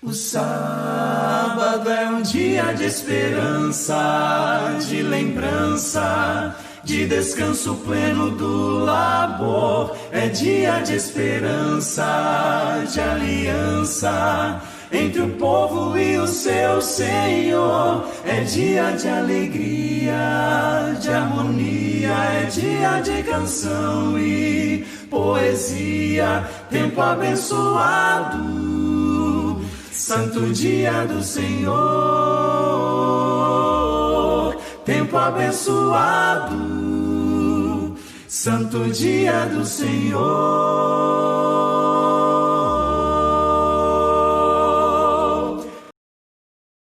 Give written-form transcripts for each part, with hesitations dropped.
O sábado é um dia de esperança, de lembrança, de descanso pleno do labor. É dia de esperança, de aliança entre o povo e o seu Senhor. É dia de alegria, de harmonia, é dia de canção e poesia, tempo abençoado, santo dia do Senhor. Tempo abençoado, santo dia do Senhor.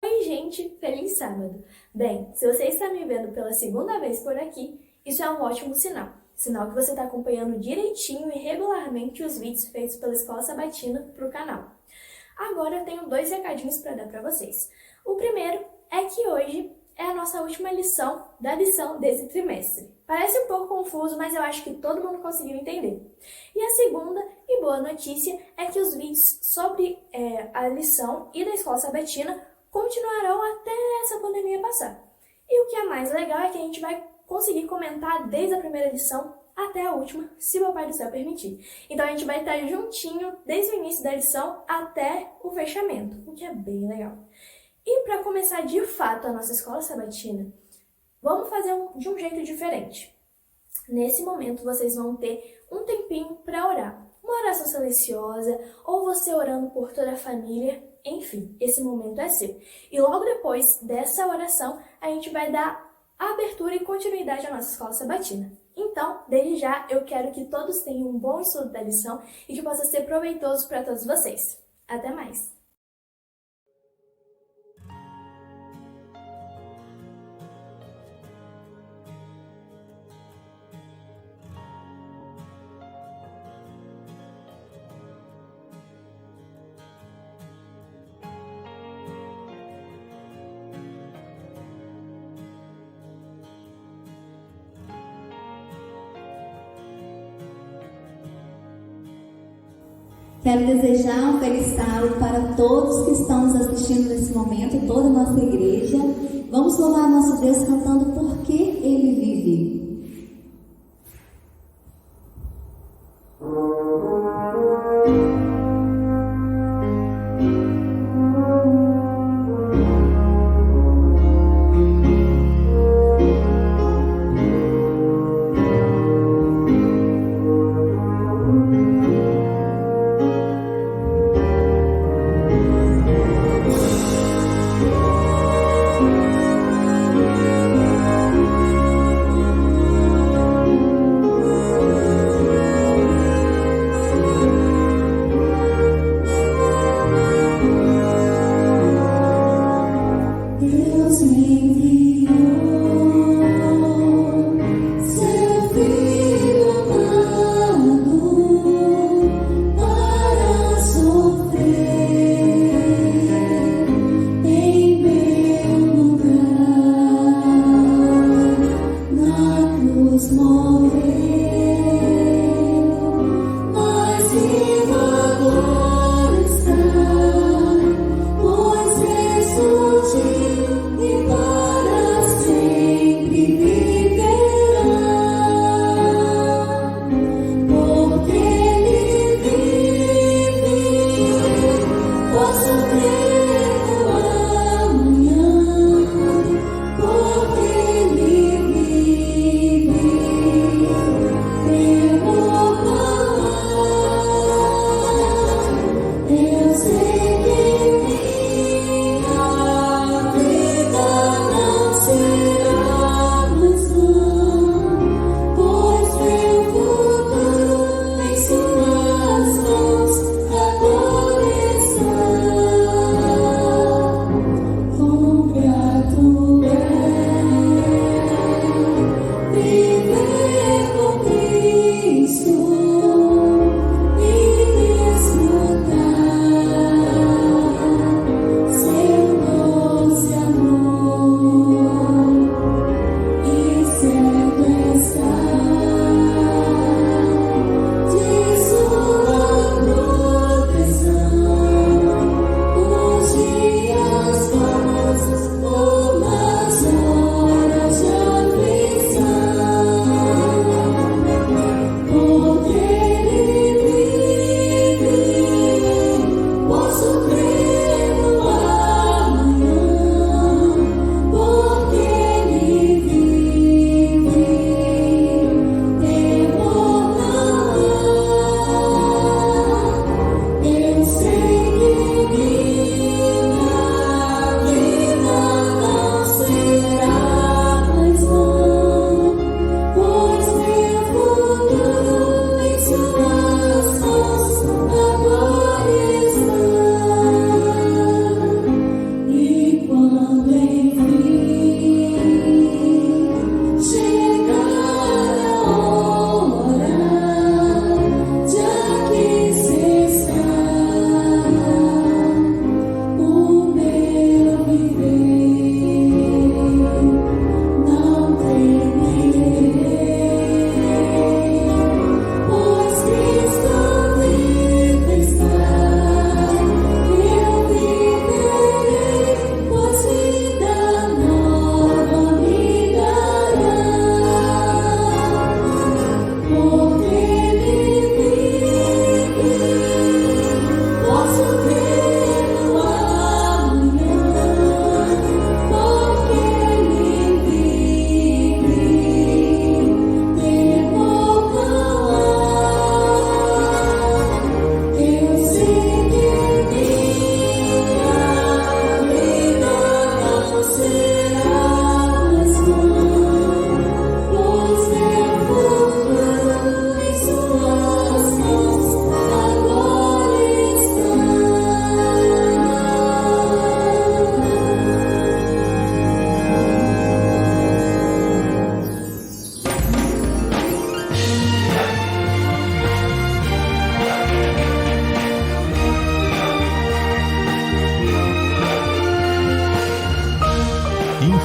Oi, gente, feliz sábado. Bem, se você está me vendo pela segunda vez por aqui, isso é um ótimo sinal. Sinal que você está acompanhando direitinho e regularmente os vídeos feitos pela Escola Sabatina para o canal. Agora eu tenho 2 recadinhos para dar para vocês. O primeiro é que hoje é a nossa última lição da lição desse trimestre. Parece um pouco confuso, mas eu acho que todo mundo conseguiu entender. E a segunda e boa notícia é que os vídeos sobre a lição e da Escola Sabatina continuarão até essa pandemia passar. E o que é mais legal é que a gente vai conseguir comentar desde a primeira lição até a última, se o Papai do Céu permitir. Então a gente vai estar juntinho desde o início da lição até o fechamento, o que é bem legal. E para começar de fato a nossa Escola Sabatina, vamos fazer de um jeito diferente. Nesse momento vocês vão ter um tempinho para orar. Uma oração silenciosa, ou você orando por toda a família, enfim, esse momento é seu. E logo depois dessa oração, a gente vai dar a abertura e continuidade à nossa Escola Sabatina. Então, desde já, eu quero que todos tenham um bom estudo da lição e que possa ser proveitoso para todos vocês. Até mais! Quero desejar um feliz sábado para todos que estão nos assistindo nesse momento, toda a nossa igreja. Vamos louvar nosso Deus cantando Porque Ele Vive.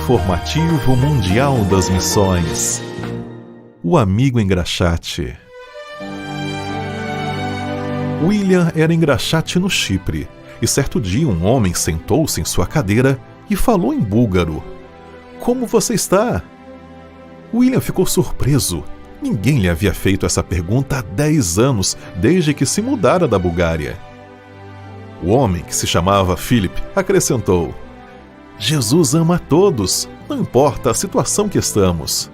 Informativo Mundial das Missões. O amigo engraxate. William era engraxate no Chipre, e certo dia um homem sentou-se em sua cadeira e falou em búlgaro. Como você está? William ficou surpreso. Ninguém lhe havia feito essa pergunta há 10 anos, desde que se mudara da Bulgária. O homem, que se chamava Philip, acrescentou: Jesus ama a todos, não importa a situação que estamos.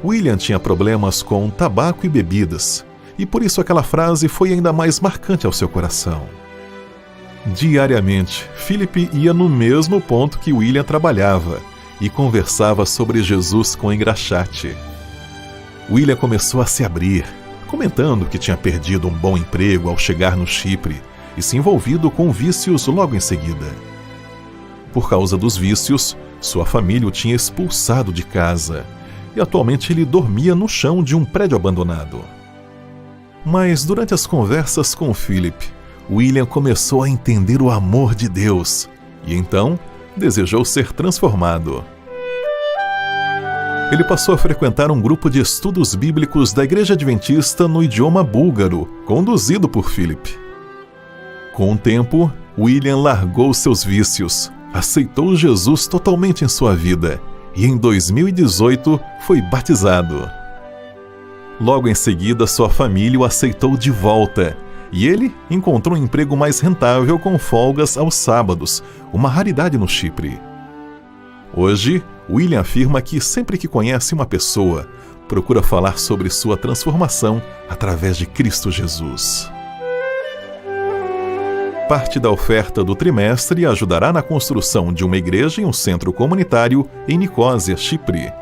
William tinha problemas com tabaco e bebidas, e por isso aquela frase foi ainda mais marcante ao seu coração. Diariamente, Philip ia no mesmo ponto que William trabalhava e conversava sobre Jesus com engraxate. William começou a se abrir, comentando que tinha perdido um bom emprego ao chegar no Chipre e se envolvido com vícios logo em seguida. Por causa dos vícios, sua família o tinha expulsado de casa e atualmente ele dormia no chão de um prédio abandonado. Mas durante as conversas com Philip, William começou a entender o amor de Deus e então desejou ser transformado. Ele passou a frequentar um grupo de estudos bíblicos da Igreja Adventista no idioma búlgaro, conduzido por Philip. Com o tempo, William largou seus vícios, aceitou Jesus totalmente em sua vida e em 2018 foi batizado. Logo em seguida, sua família o aceitou de volta e ele encontrou um emprego mais rentável com folgas aos sábados, uma raridade no Chipre. Hoje, William afirma que sempre que conhece uma pessoa, procura falar sobre sua transformação através de Cristo Jesus. Parte da oferta do trimestre ajudará na construção de uma igreja e um centro comunitário em Nicósia, Chipre.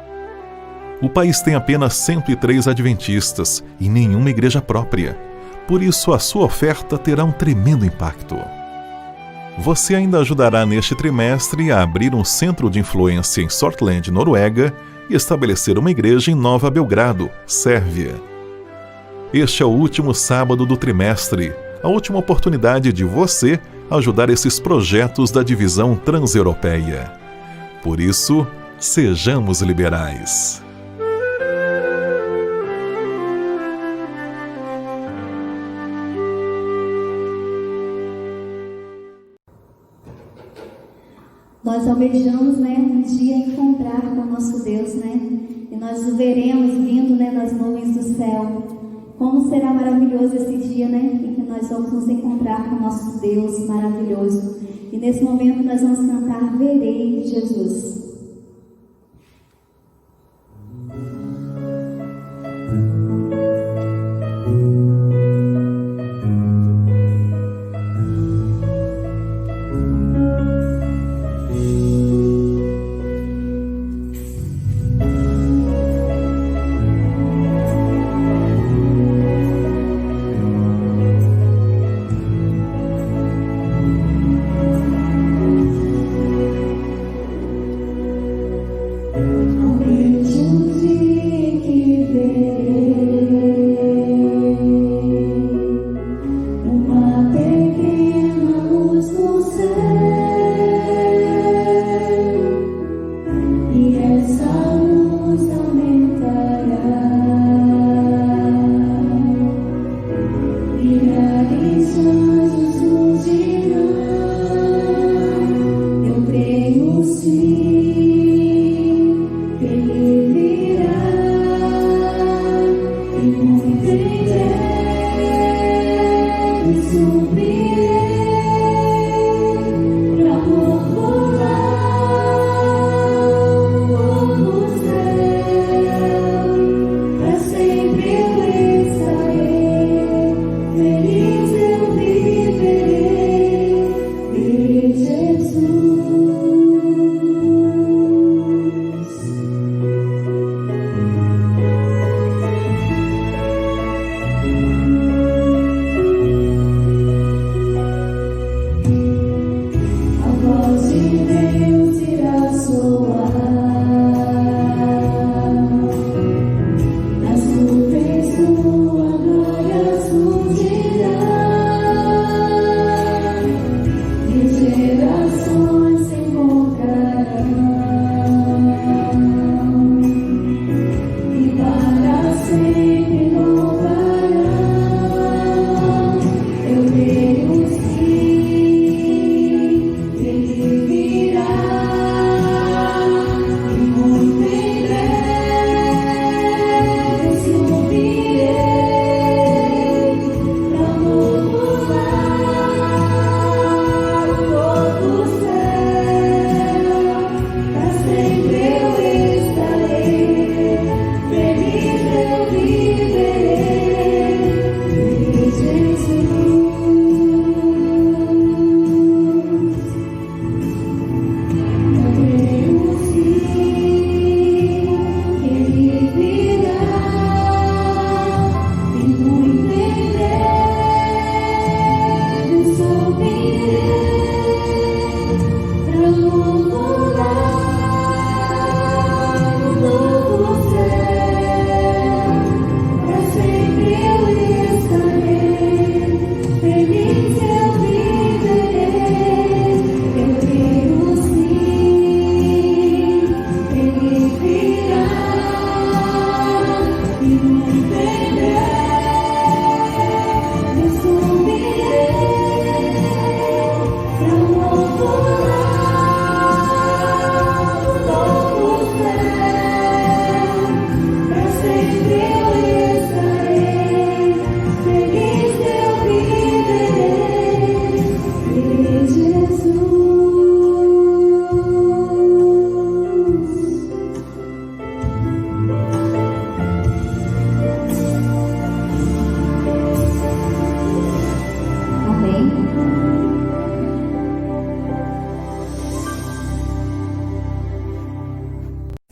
O país tem apenas 103 adventistas e nenhuma igreja própria. Por isso, a sua oferta terá um tremendo impacto. Você ainda ajudará neste trimestre a abrir um centro de influência em Sortland, Noruega, e estabelecer uma igreja em Nova Belgrado, Sérvia. Este é o último sábado do trimestre, a última oportunidade de você ajudar esses projetos da divisão transeuropeia. Por isso, sejamos liberais. Nós almejamos, um dia encontrar com o nosso Deus, E nós o veremos vindo, nas nuvens do céu. Como será maravilhoso esse dia, em que nós vamos nos encontrar com o nosso Deus maravilhoso. E nesse momento nós vamos cantar Verei Jesus.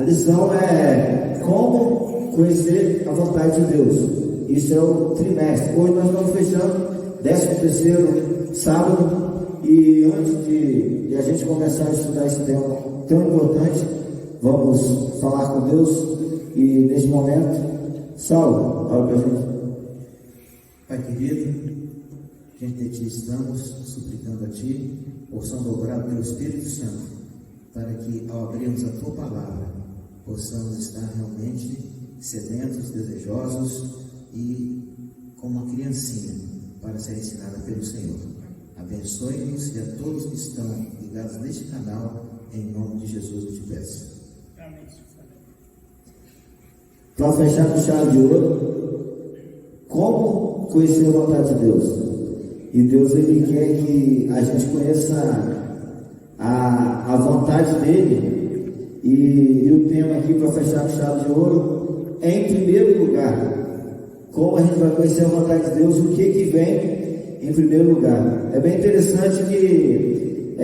lição é como conhecer a vontade de Deus. Isso é o trimestre. Hoje nós estamos fechando 13º sábado, e antes de a gente começar a estudar esse tema tão importante, vamos falar com Deus. E nesse momento, Saulo, fala para a gente. Pai querido, diante de Ti estamos suplicando a Ti porção dobrada pelo Espírito Santo, para que ao abrirmos a Tua palavra possamos estar realmente sedentos, desejosos e como uma criancinha para ser ensinada pelo Senhor. Abençoe-nos e a todos que estão ligados neste canal, em nome de Jesus eu te peço. Para fechar com chave de ouro, como conhecer a vontade de Deus? E Deus, Ele quer que a gente conheça a vontade dEle, e o tema aqui para fechar com chave de ouro é, em primeiro lugar, como a gente vai conhecer a vontade de Deus, o que vem em primeiro lugar. É bem interessante que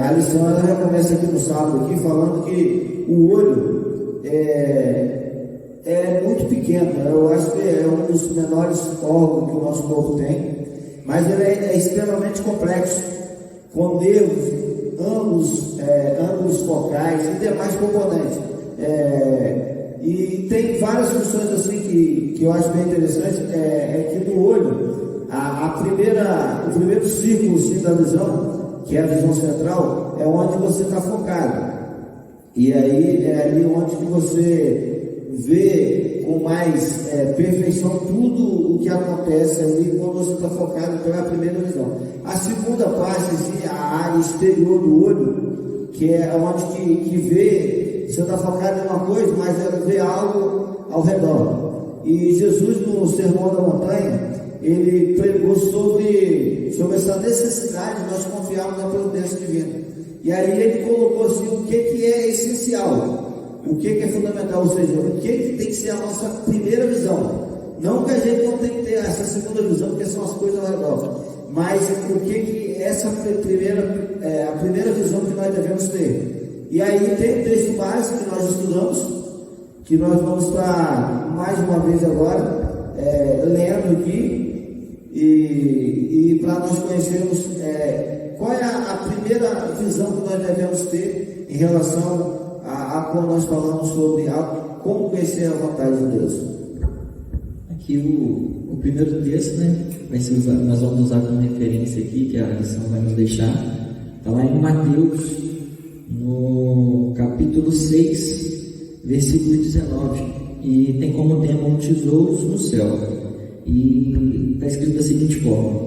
a lição ela já começa aqui no sábado, aqui, falando que o olho é muito pequeno, eu acho que é um dos menores órgãos que o nosso corpo tem, mas ele é extremamente complexo, com nervos, ângulos focais e demais componentes. E tem várias funções assim que eu acho bem interessante, que no olho, o primeiro círculo assim, da visão, que é a visão central, é onde você está focado. E aí é ali onde que você vê com mais perfeição tudo o que acontece ali quando você está focado pela primeira visão. A segunda parte, assim, a área exterior do olho, que é onde que vê, você está focado em uma coisa, mas vê algo ao redor. E Jesus, no Sermão da Montanha, ele pregou sobre essa necessidade de nós confiarmos na providência divina. E aí ele colocou assim, o que é essencial, o que é fundamental, ou seja, o que tem que ser a nossa primeira visão. Não que a gente não tem que ter essa segunda visão, porque são as coisas ao redor, mas o que essa a primeira visão que nós devemos ter. E aí tem um texto básico que nós estudamos, que nós vamos estar mais uma vez agora lendo aqui, e para nós conhecermos qual é a primeira visão que nós devemos ter em relação a quando nós falamos sobre como conhecer a vontade de Deus. Aqui o primeiro texto, nós vamos usar como referência aqui, que a lição vai nos deixar, está lá em Mateus, no capítulo 6, versículo 19, e tem como tema tesouros no céu, e está escrito da seguinte forma: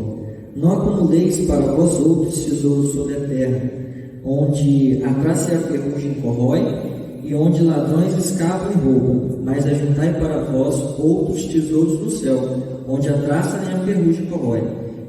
não acumuleis para vós outros tesouros sobre a terra, onde a traça e a ferrugem corrói, e onde ladrões escavam e roubam, mas ajuntai para vós outros tesouros no céu, onde a traça nem a ferrugem corrói,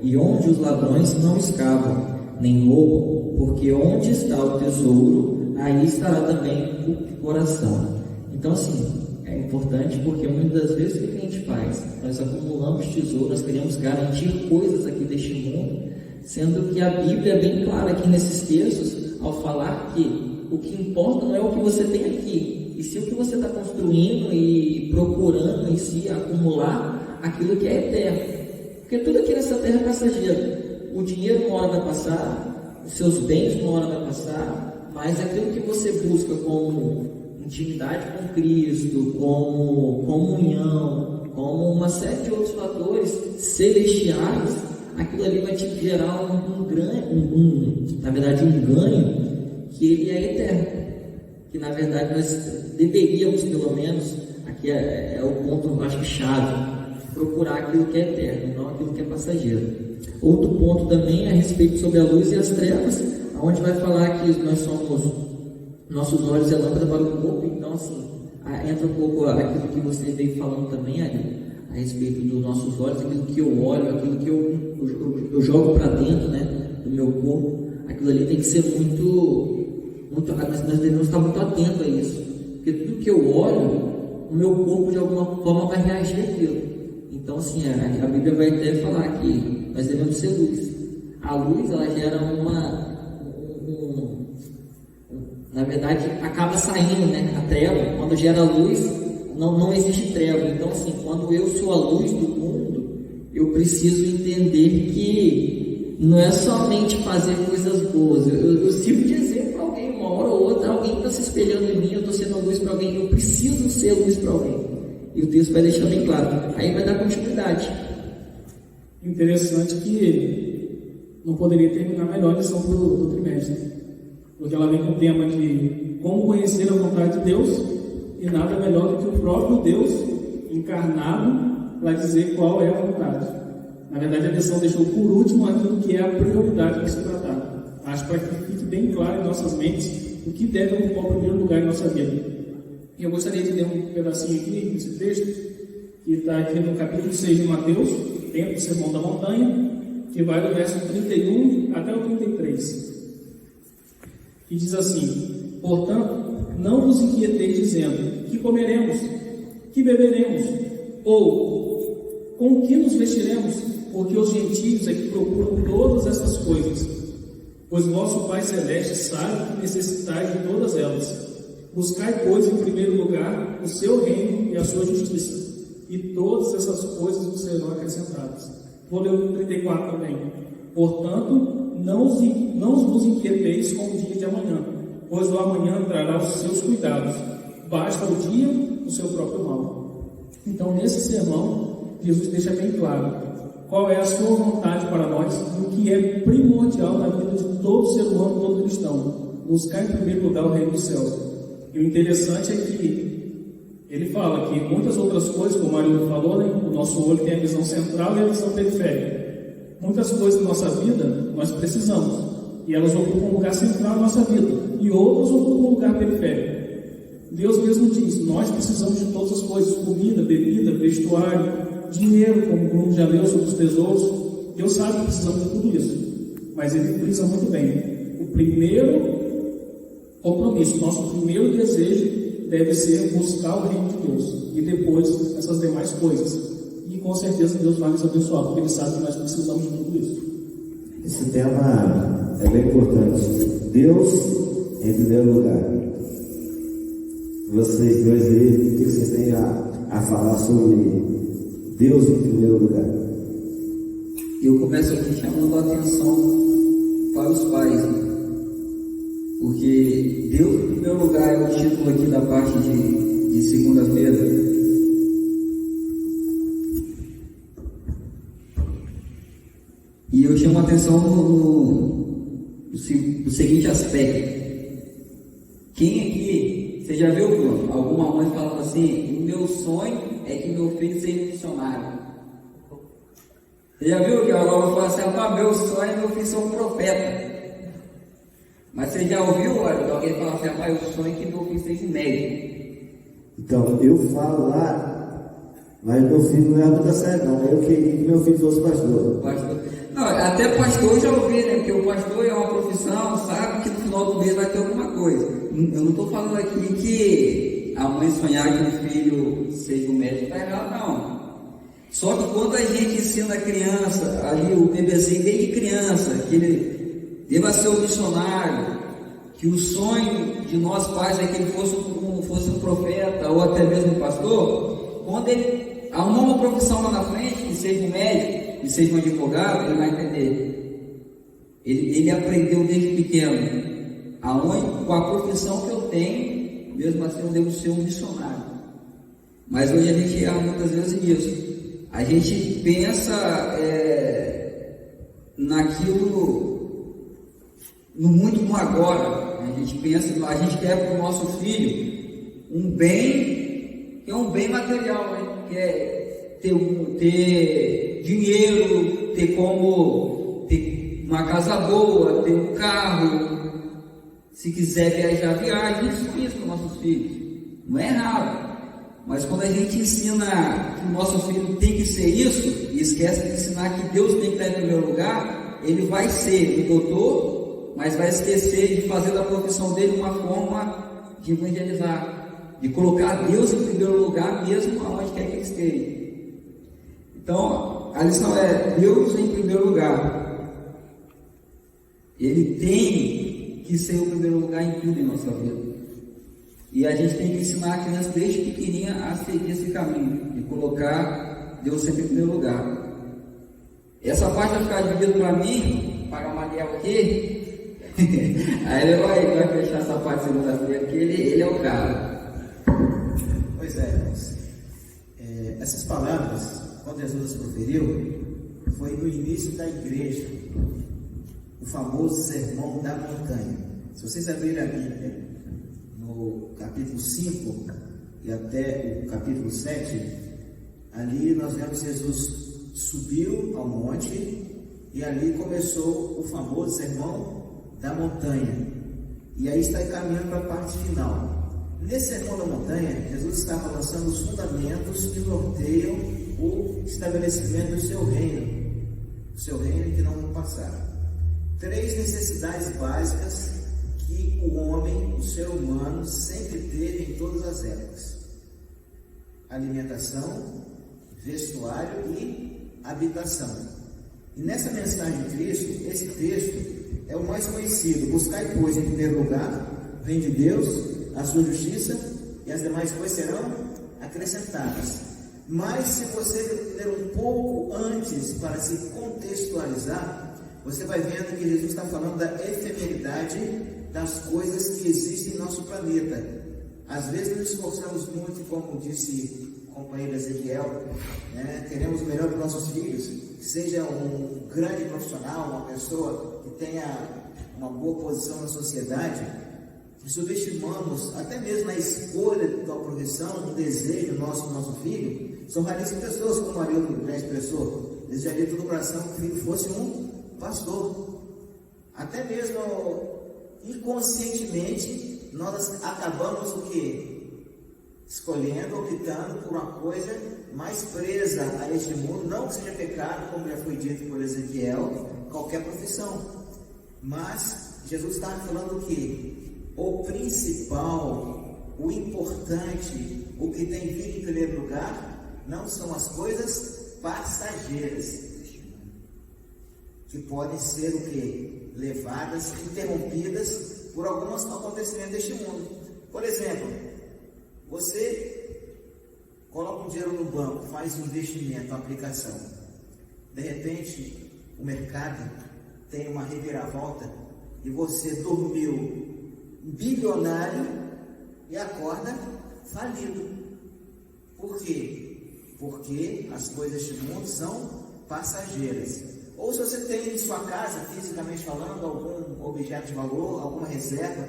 e onde os ladrões não escavam, nem roubam, porque onde está o tesouro, aí estará também o coração. Então, assim, é importante porque muitas das vezes o que a gente faz? Nós acumulamos tesouros, nós queremos garantir coisas aqui deste mundo, sendo que a Bíblia é bem clara aqui nesses textos, ao falar que o que importa não é o que você tem aqui, e sim o que você está construindo e procurando em si acumular aquilo que é eterno. Porque tudo aqui nessa terra é passageiro. O dinheiro uma hora vai passar, os seus bens uma hora vai passar, mas aquilo que você busca como intimidade com Cristo, como comunhão, como uma série de outros fatores celestiais, aquilo ali vai te gerar um ganho que ele é eterno, que na verdade nós deveríamos, pelo menos, aqui é o ponto, acho que chave, procurar aquilo que é eterno, não aquilo que é passageiro. Outro ponto também é a respeito sobre a luz e as trevas, onde vai falar que nossos olhos é lâmpada para o corpo. Então, assim, entra um pouco aquilo que você veio falando também, ali, a respeito dos nossos olhos, aquilo que eu olho, aquilo que eu jogo para dentro, do meu corpo. Aquilo ali tem que ser muito nós devemos estar muito atentos a isso, porque tudo que eu olho, o meu corpo de alguma forma vai reagir àquilo. Então, assim, a Bíblia vai até falar que nós devemos ser luz. A luz, ela gera na verdade, acaba saindo, né? A treva, quando gera luz, não existe treva. Então, assim, quando eu sou a luz do mundo, eu preciso entender que não é somente fazer coisas boas. Eu sirvo de exemplo para alguém, uma hora ou outra, alguém está se espelhando em mim, eu estou sendo luz para alguém, eu preciso ser luz para alguém. E o texto vai deixar bem claro. Aí vai dar continuidade. Interessante que não poderia terminar melhor a lição do trimestre, porque ela vem com o tema de como conhecer a vontade de Deus, e nada melhor do que o próprio Deus encarnado para dizer qual é a vontade. Na verdade, a lição deixou por último aquilo que é a prioridade para se tratar. Acho para que fique bem claro em nossas mentes o que deve ocupar o primeiro lugar em nossa vida. E eu gostaria de ler um pedacinho aqui desse texto, que está aqui no capítulo 6 de Mateus, dentro do Sermão da Montanha, que vai do verso 31 até o 33. E diz assim: portanto, não vos inquieteis dizendo, que comeremos, que beberemos, ou com que nos vestiremos, porque os gentios é que procuram todas essas coisas. Pois vosso Pai Celeste sabe que necessitais de todas elas. Buscai, pois, em primeiro lugar o seu reino e a sua justiça, e todas essas coisas vos serão acrescentadas. Vou ler o 34 também. Portanto, não vos inquieteis com o dia de amanhã, pois o amanhã trará os seus cuidados. Basta o dia o seu próprio mal. Então, nesse sermão, Jesus deixa bem claro qual é a sua vontade para nós e o que é primordial na vida de todo ser humano, todo cristão: buscar em primeiro lugar o reino dos céus. E o interessante é que ele fala que muitas outras coisas, como o Mário falou, né, o nosso olho tem a visão central e a visão periférica. Muitas coisas da nossa vida nós precisamos, e elas ocupam um lugar central na nossa vida, e outras ocupam um lugar periférico. Deus mesmo diz: nós precisamos de todas as coisas: comida, bebida, vestuário, dinheiro, como o Bruno já leu sobre os tesouros. Deus sabe que precisamos de tudo isso, mas Ele frisa muito bem: o primeiro compromisso, nosso primeiro desejo deve ser buscar o reino de Deus, e depois essas demais coisas. E com certeza Deus vai nos abençoar, porque Ele sabe que nós precisamos de tudo isso. Esse tema é bem importante. Deus em primeiro lugar. Vocês dois aí, o que vocês têm a falar sobre Deus em primeiro lugar? Eu começo aqui chamando a atenção para os pais, porque Deus em primeiro lugar é o título aqui da parte de segunda-feira. E eu chamo a atenção no seguinte aspecto: quem aqui, você já viu, Bruno, alguma mãe falando assim: o meu sonho é que meu filho seja missionário? Você já viu que alguma fala assim: meu sonho é meu filho ser um profeta? Mas você já ouviu alguém falar assim: o sonho é que meu filho seja médico? Então, eu falo lá, mas meu filho não é muito sério, não. Eu queria que meu filho fosse pastor. Não, até pastor eu já ouvi, né? Porque o pastor é uma profissão, sabe que no final do mês vai ter alguma coisa. Eu não estou falando aqui que a mãe sonhar que um filho seja um médico está errado, não. Só que quando a gente ensina a criança, ali o bebezinho desde criança, que ele deva ser um missionário, que o sonho de nós pais é que ele fosse um profeta ou até mesmo um pastor, quando ele arrumar uma profissão lá na frente, que seja um médico, que seja um advogado, ele vai entender. Ele aprendeu desde pequeno, com a profissão que eu tenho, mesmo assim eu devo ser um missionário. Mas hoje a gente erra muitas vezes nisso. A gente pensa naquilo, no muito no agora. A gente quer para o nosso filho um bem, que é um bem material, né? Que é ter dinheiro, ter uma casa boa, ter um carro. Se quiser viajar, viaja. Isso para os nossos filhos. Não é errado. Mas quando a gente ensina que o nosso filho tem que ser isso, e esquece de ensinar que Deus tem que estar em primeiro lugar, ele vai ser o doutor, mas vai esquecer de fazer da profissão dele uma forma de evangelizar, de colocar Deus em primeiro lugar, mesmo aonde quer que ele esteja. Então, a lição é Deus em primeiro lugar. Ele tem que ser o primeiro lugar em tudo em nossa vida. E a gente tem que ensinar a criança desde pequenininha a seguir esse caminho, e colocar Deus sempre em primeiro lugar. Essa parte vai ficar dividida para mim, para o Mariel aqui, aí ele vai fechar essa parte segunda-feira, porque ele é o cara. Pois é, irmãos. Essas palavras, quando Jesus proferiu, foi no início da igreja, o famoso Sermão da Montanha. Se vocês abrirem a Bíblia, no capítulo 5 e até o capítulo 7, ali nós vemos Jesus subiu ao monte e ali começou o famoso Sermão da Montanha. E aí está caminhando para a parte final. Nesse Sermão da Montanha, Jesus estava lançando os fundamentos que norteiam o estabelecimento do seu reino que não vai passar. 3 necessidades básicas que o homem, o ser humano, sempre teve em todas as épocas: alimentação, vestuário e habitação. E nessa mensagem de Cristo, esse texto é o mais conhecido: buscai, pois, em primeiro lugar, vem de Deus, a sua justiça, e as demais coisas serão acrescentadas. Mas se você ler um pouco antes para se contextualizar, você vai vendo que Jesus está falando da efemeridade das coisas que existem em nosso planeta. Às vezes nos esforçamos muito, como disse o companheiro Ezequiel, queremos o melhor para nossos filhos, que seja um grande profissional, uma pessoa que tenha uma boa posição na sociedade, e subestimamos até mesmo na escolha da profissão, um desejo nosso do nosso filho. São raríssimas pessoas, como o Marildo já expressou, desejaria de todo o coração que o filho fosse um pastor. Até mesmo inconscientemente nós acabamos o quê? Escolhendo, optando por uma coisa mais presa a este mundo, não que seja pecado, como já foi dito por Ezequiel, qualquer profissão. Mas Jesus está falando que o principal, o importante, o que tem vindo em primeiro lugar, não são as coisas passageiras, que podem ser o quê? Levadas, interrompidas por alguns acontecimentos deste mundo. Por exemplo, você coloca um dinheiro no banco, faz um investimento, uma aplicação. De repente, o mercado tem uma reviravolta e você dormiu bilionário e acorda falido. Por quê? Porque as coisas deste mundo são passageiras. Ou se você tem em sua casa, fisicamente falando, algum objeto de valor, alguma reserva,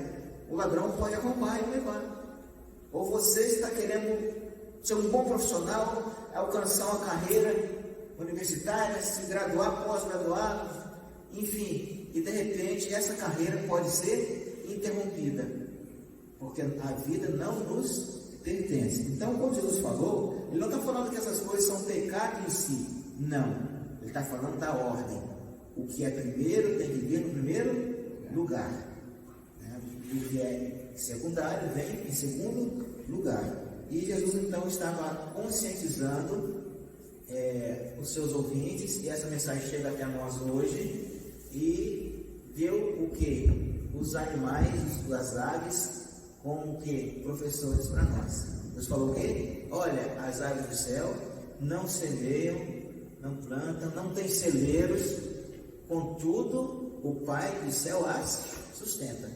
o ladrão pode arrombar e levar. Ou você está querendo ser um bom profissional, alcançar uma carreira universitária, se graduar, pós-graduado, enfim, e de repente essa carreira pode ser interrompida, porque a vida não nos pertence. Então, quando Jesus falou, ele não está falando que essas coisas são pecado em si, não. Ele está falando da ordem. O que é primeiro tem que vir no primeiro lugar. O que é secundário vem em segundo lugar. E Jesus então estava conscientizando os seus ouvintes, e essa mensagem chega até nós hoje, e deu o que? Os animais, as aves, como o que? Professores para nós. Deus falou o quê? Olha, as aves do céu não semeiam, não plantam, não tem celeiros, contudo, o Pai do céu as sustenta.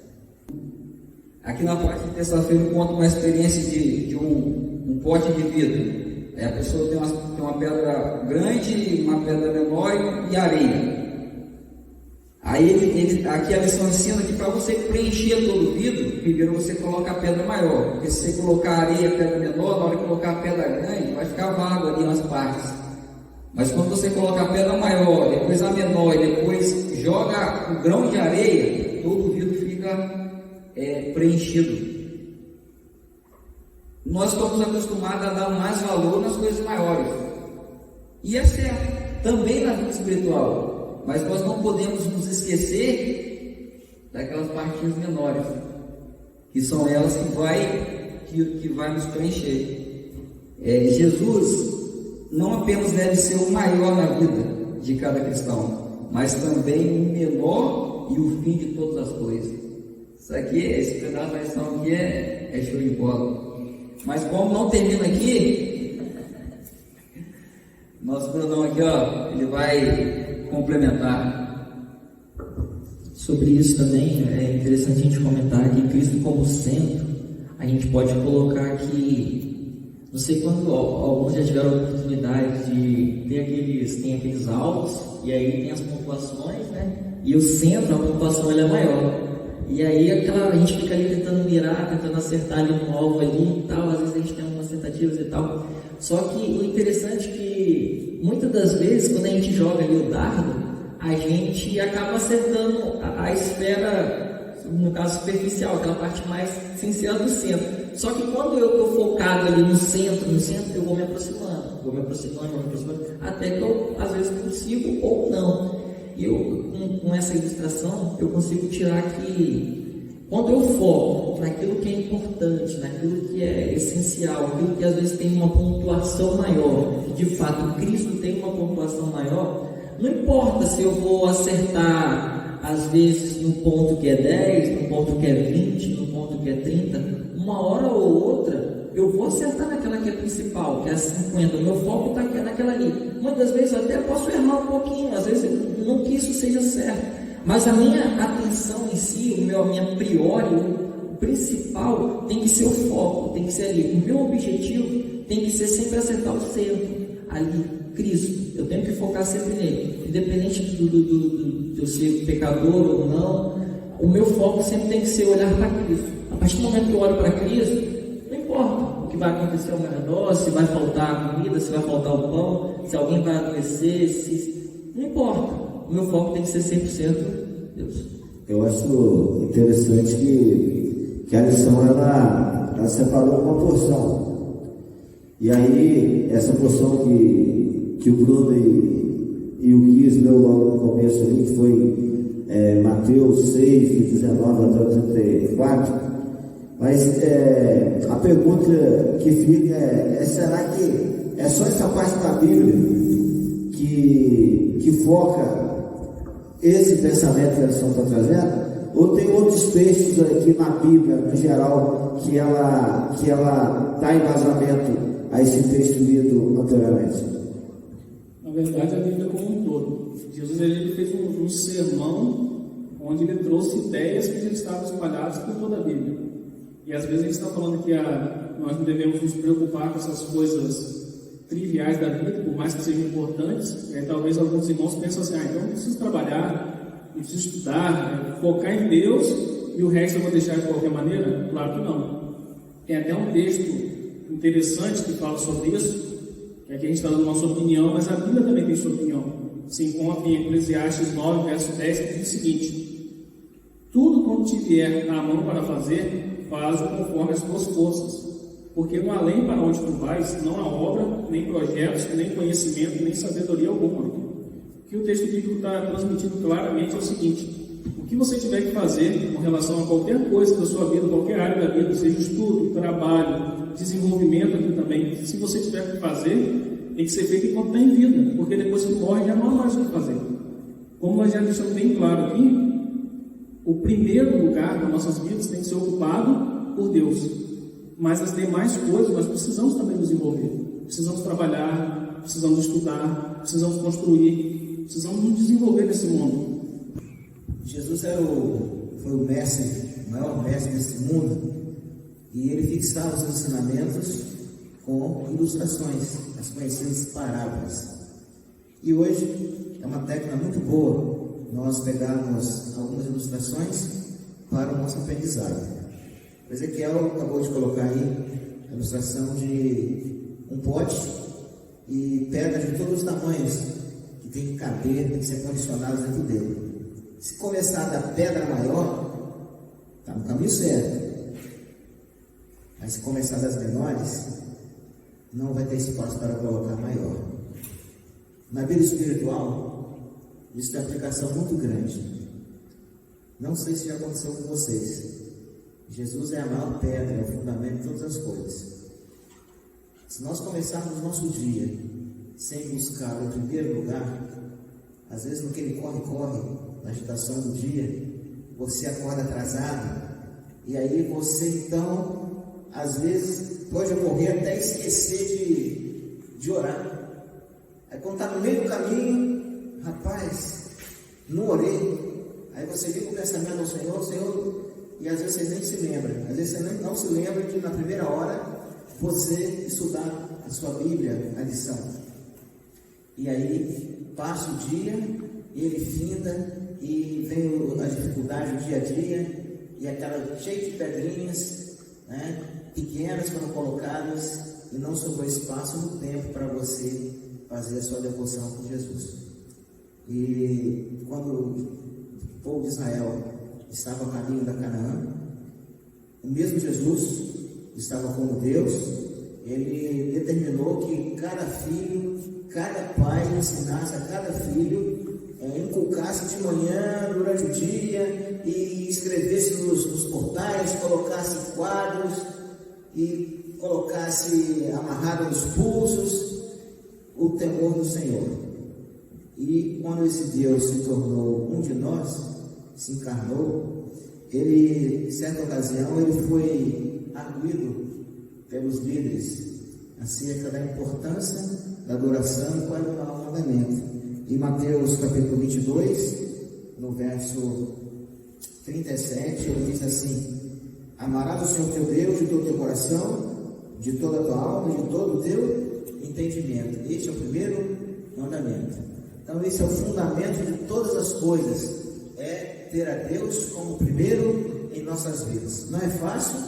Aqui na parte de terça-feira eu conto uma experiência de um pote de vidro. A pessoa tem uma pedra grande, uma pedra menor e areia. Aí aqui a lição ensina que para você preencher todo o vidro, primeiro você coloca a pedra maior, porque se você colocar a areia e a pedra menor, na hora que colocar a pedra grande, vai ficar vago ali nas partes. Mas quando você coloca a pedra maior, depois a menor e depois joga o grão de areia, todo o vidro fica preenchido. Nós estamos acostumados a dar mais valor nas coisas maiores. E é certo, também na vida espiritual. Mas nós não podemos nos esquecer daquelas partinhas menores, que são elas que vai nos preencher. Jesus não apenas deve ser o maior na vida de cada cristão, mas também o menor e o fim de todas as coisas. Isso aqui, esse pedaço da lição aqui é show de bola. Mas como não termina aqui, nosso Brunão aqui, ó, ele vai complementar. Sobre isso também é interessante a gente comentar que Cristo como centro, a gente pode colocar que, não sei quando alguns já tiveram a oportunidade de ter tem aqueles alvos, e aí tem as pontuações, né? E o centro, a pontuação ele é maior. E aí a gente fica ali tentando mirar, tentando acertar ali no alvo ali e tal, às vezes a gente tem algumas tentativas e tal. Só que o interessante é que muitas das vezes quando a gente joga ali o dardo, a gente acaba acertando a esfera, no caso superficial, aquela parte mais sincera do centro. Só que quando eu estou focado ali no centro, eu vou me aproximando, até que eu às vezes consigo ou não. E eu, com essa ilustração, eu consigo tirar que quando eu foco naquilo que é importante, naquilo que é essencial, aquilo que às vezes tem uma pontuação maior, que de fato Cristo tem uma pontuação maior, não importa se eu vou acertar às vezes no ponto que é 10, no ponto que é 20, no ponto que é 30, uma hora ou outra eu vou acertar naquela que é principal, que é a 50, o meu foco está naquela ali. Muitas vezes eu até posso errar um pouquinho, às vezes não que isso seja certo, mas a minha atenção em si, a minha priori, o principal tem que ser o foco, tem que ser ali. O meu objetivo tem que ser sempre acertar o centro, ali, Cristo. Eu tenho que focar sempre nele, independente de eu ser pecador ou não. O meu foco sempre tem que ser olhar para Cristo. A partir do momento que eu olho para Cristo, não importa o que vai acontecer ao meu redor, se vai faltar a comida, se vai faltar o pão, se alguém vai adoecer, não importa. O meu foco tem que ser 100% Deus. Eu acho interessante que a lição ela separou uma porção. E aí, essa porção que o Bruno e o Guiz leu logo no começo ali, que foi Mateus 6, de 19 até 34. Mas a pergunta que fica será que é só essa parte da Bíblia que foca esse pensamento que a lição está trazendo? Ou tem outros textos aqui na Bíblia, no geral, que ela dá embasamento a esse texto lido anteriormente? Na verdade, a Bíblia como um todo. Jesus ele fez um sermão onde ele trouxe ideias que já estavam espalhadas por toda a Bíblia. E às vezes a gente está falando que nós não devemos nos preocupar com essas coisas triviais da vida, por mais que sejam importantes. E aí talvez alguns irmãos pensam assim, então eu preciso trabalhar, eu preciso estudar, focar em Deus e o resto eu vou deixar de qualquer maneira? Claro que não. Tem até um texto interessante que fala sobre isso, que aqui a gente está dando nossa opinião, mas a Bíblia também tem sua opinião. Se encontra em Eclesiastes 9, verso 10, que diz o seguinte: tudo quanto te vier à mão para fazer, faz-o conforme as tuas forças, porque no além para onde tu vais, não há obra, nem projetos, nem conhecimento, nem sabedoria alguma. O que o texto bíblico está transmitindo claramente é o seguinte: o que você tiver que fazer com relação a qualquer coisa da sua vida, qualquer área da vida, seja estudo, trabalho, desenvolvimento aqui também, se você tiver que fazer, tem que ser feito enquanto está em vida, porque depois que morre já não há mais o que fazer. Como nós já deixamos bem claro aqui, o primeiro lugar das nossas vidas tem que ser ocupado por Deus, mas as demais coisas nós precisamos também nos envolver. Precisamos trabalhar, precisamos estudar, precisamos construir, precisamos nos desenvolver nesse mundo. Jesus foi o mestre, o maior mestre desse mundo, e ele fixava os ensinamentos com ilustrações, as conhecidas parábolas. E hoje é uma técnica muito boa nós pegarmos algumas ilustrações para o nosso aprendizado. O Ezequiel acabou de colocar aí a ilustração de um pote e pedras de todos os tamanhos que tem que caber, tem que ser condicionados dentro dele. Se começar da pedra maior, está no caminho certo. Mas se começar das menores, não vai ter espaço para colocar maior. Na vida espiritual, isso tem aplicação muito grande. Não sei se já aconteceu com vocês. Jesus é a maior pedra, é o fundamento de todas as coisas. Se nós começarmos o nosso dia sem buscar o primeiro lugar, às vezes no que ele corre, na agitação do dia, você acorda atrasado, E aí você então, às vezes, pode ocorrer até esquecer de orar. Aí quando está no meio do caminho, rapaz, não orei. Aí você vem com o pensamento ao Senhor, e às vezes você nem se lembra. Às vezes você não se lembra de na primeira hora você estudar a sua Bíblia, a lição. E aí passa o dia, ele finda, e vem as dificuldades do dia a dia, e aquela cheia de pedrinhas, né, pequenas foram colocadas, e não sobrou espaço no tempo para você fazer a sua devoção com Jesus. E quando o povo de Israel estava a caminho da Canaã, o mesmo Jesus estava como Deus, ele determinou que cada filho, cada pai ensinasse a cada filho, inculcasse de manhã, durante o dia, e escrevesse nos portais, colocasse quadros, e colocasse amarrado nos pulsos o temor do Senhor. E quando esse Deus se tornou um de nós, se encarnou, ele, em certa ocasião, ele foi arguido pelos líderes acerca da importância da adoração e qual é o maior mandamento. Em Mateus capítulo 22, no verso 37, ele diz assim: amarás o Senhor teu Deus de todo o teu coração, de toda a tua alma e de todo o teu entendimento. Este é o primeiro mandamento. Então esse é o fundamento de todas as coisas, é ter a Deus como primeiro em nossas vidas. Não é fácil,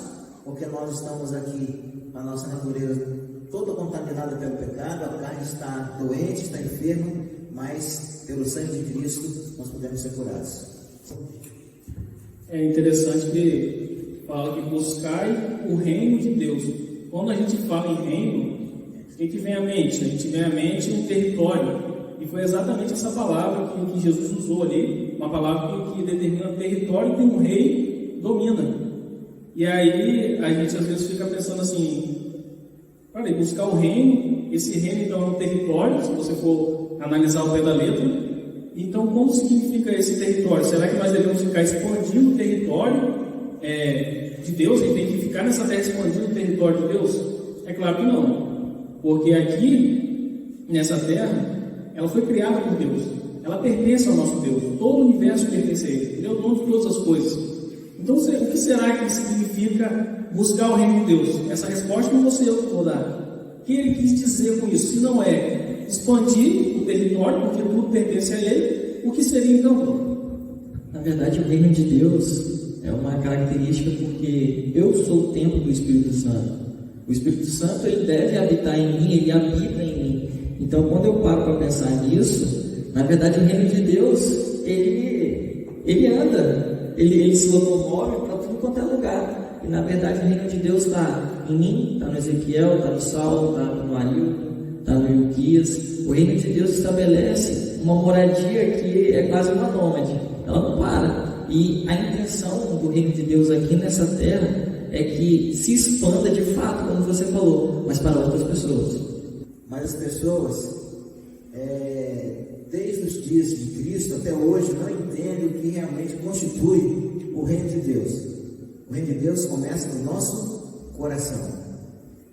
porque nós estamos aqui, a nossa natureza toda contaminada pelo pecado, a carne está doente, está enferma, mas pelo sangue de Cristo nós podemos ser curados. É interessante que fala que buscai o reino de Deus. Quando a gente fala em reino, o que vem à mente? A gente vem à mente um território. E foi exatamente essa palavra que Jesus usou ali, uma palavra que determina o território que um rei domina. E aí a gente às vezes fica pensando assim, para buscar o reino, esse reino então é um território, se você for analisar o pé da letra. Então, como significa esse território? Será que nós devemos ficar expandindo o território de Deus? E tem que ficar nessa terra expandindo o território de Deus? É claro que não, porque aqui, nessa terra, ela foi criada por Deus, ela pertence ao nosso Deus, todo o universo pertence a Ele, Ele é o dono de todas as coisas. Então, o que será que significa buscar o reino de Deus? Essa resposta não vou ser eu que vou dar. O que ele quis dizer com isso? Se não é expandir o território, porque tudo pertence a Ele, o que seria então? Na verdade, o reino de Deus é uma característica porque eu sou o templo do Espírito Santo. O Espírito Santo, ele deve habitar em mim, ele habita em mim. Então, quando eu paro para pensar nisso, na verdade, o reino de Deus, ele anda, ele se locomove para tudo quanto é lugar. E, na verdade, o reino de Deus está em mim, está no Ezequiel, está no Saulo, está no Arilton, está no Ilquias. O reino de Deus estabelece uma moradia que é quase uma nômade, ela não para. E a intenção do reino de Deus aqui nessa terra é que se expanda de fato, como você falou, mas para outras pessoas. Mas as pessoas, desde os dias de Cristo até hoje, não entendem o que realmente constitui o reino de Deus. O reino de Deus começa no nosso coração.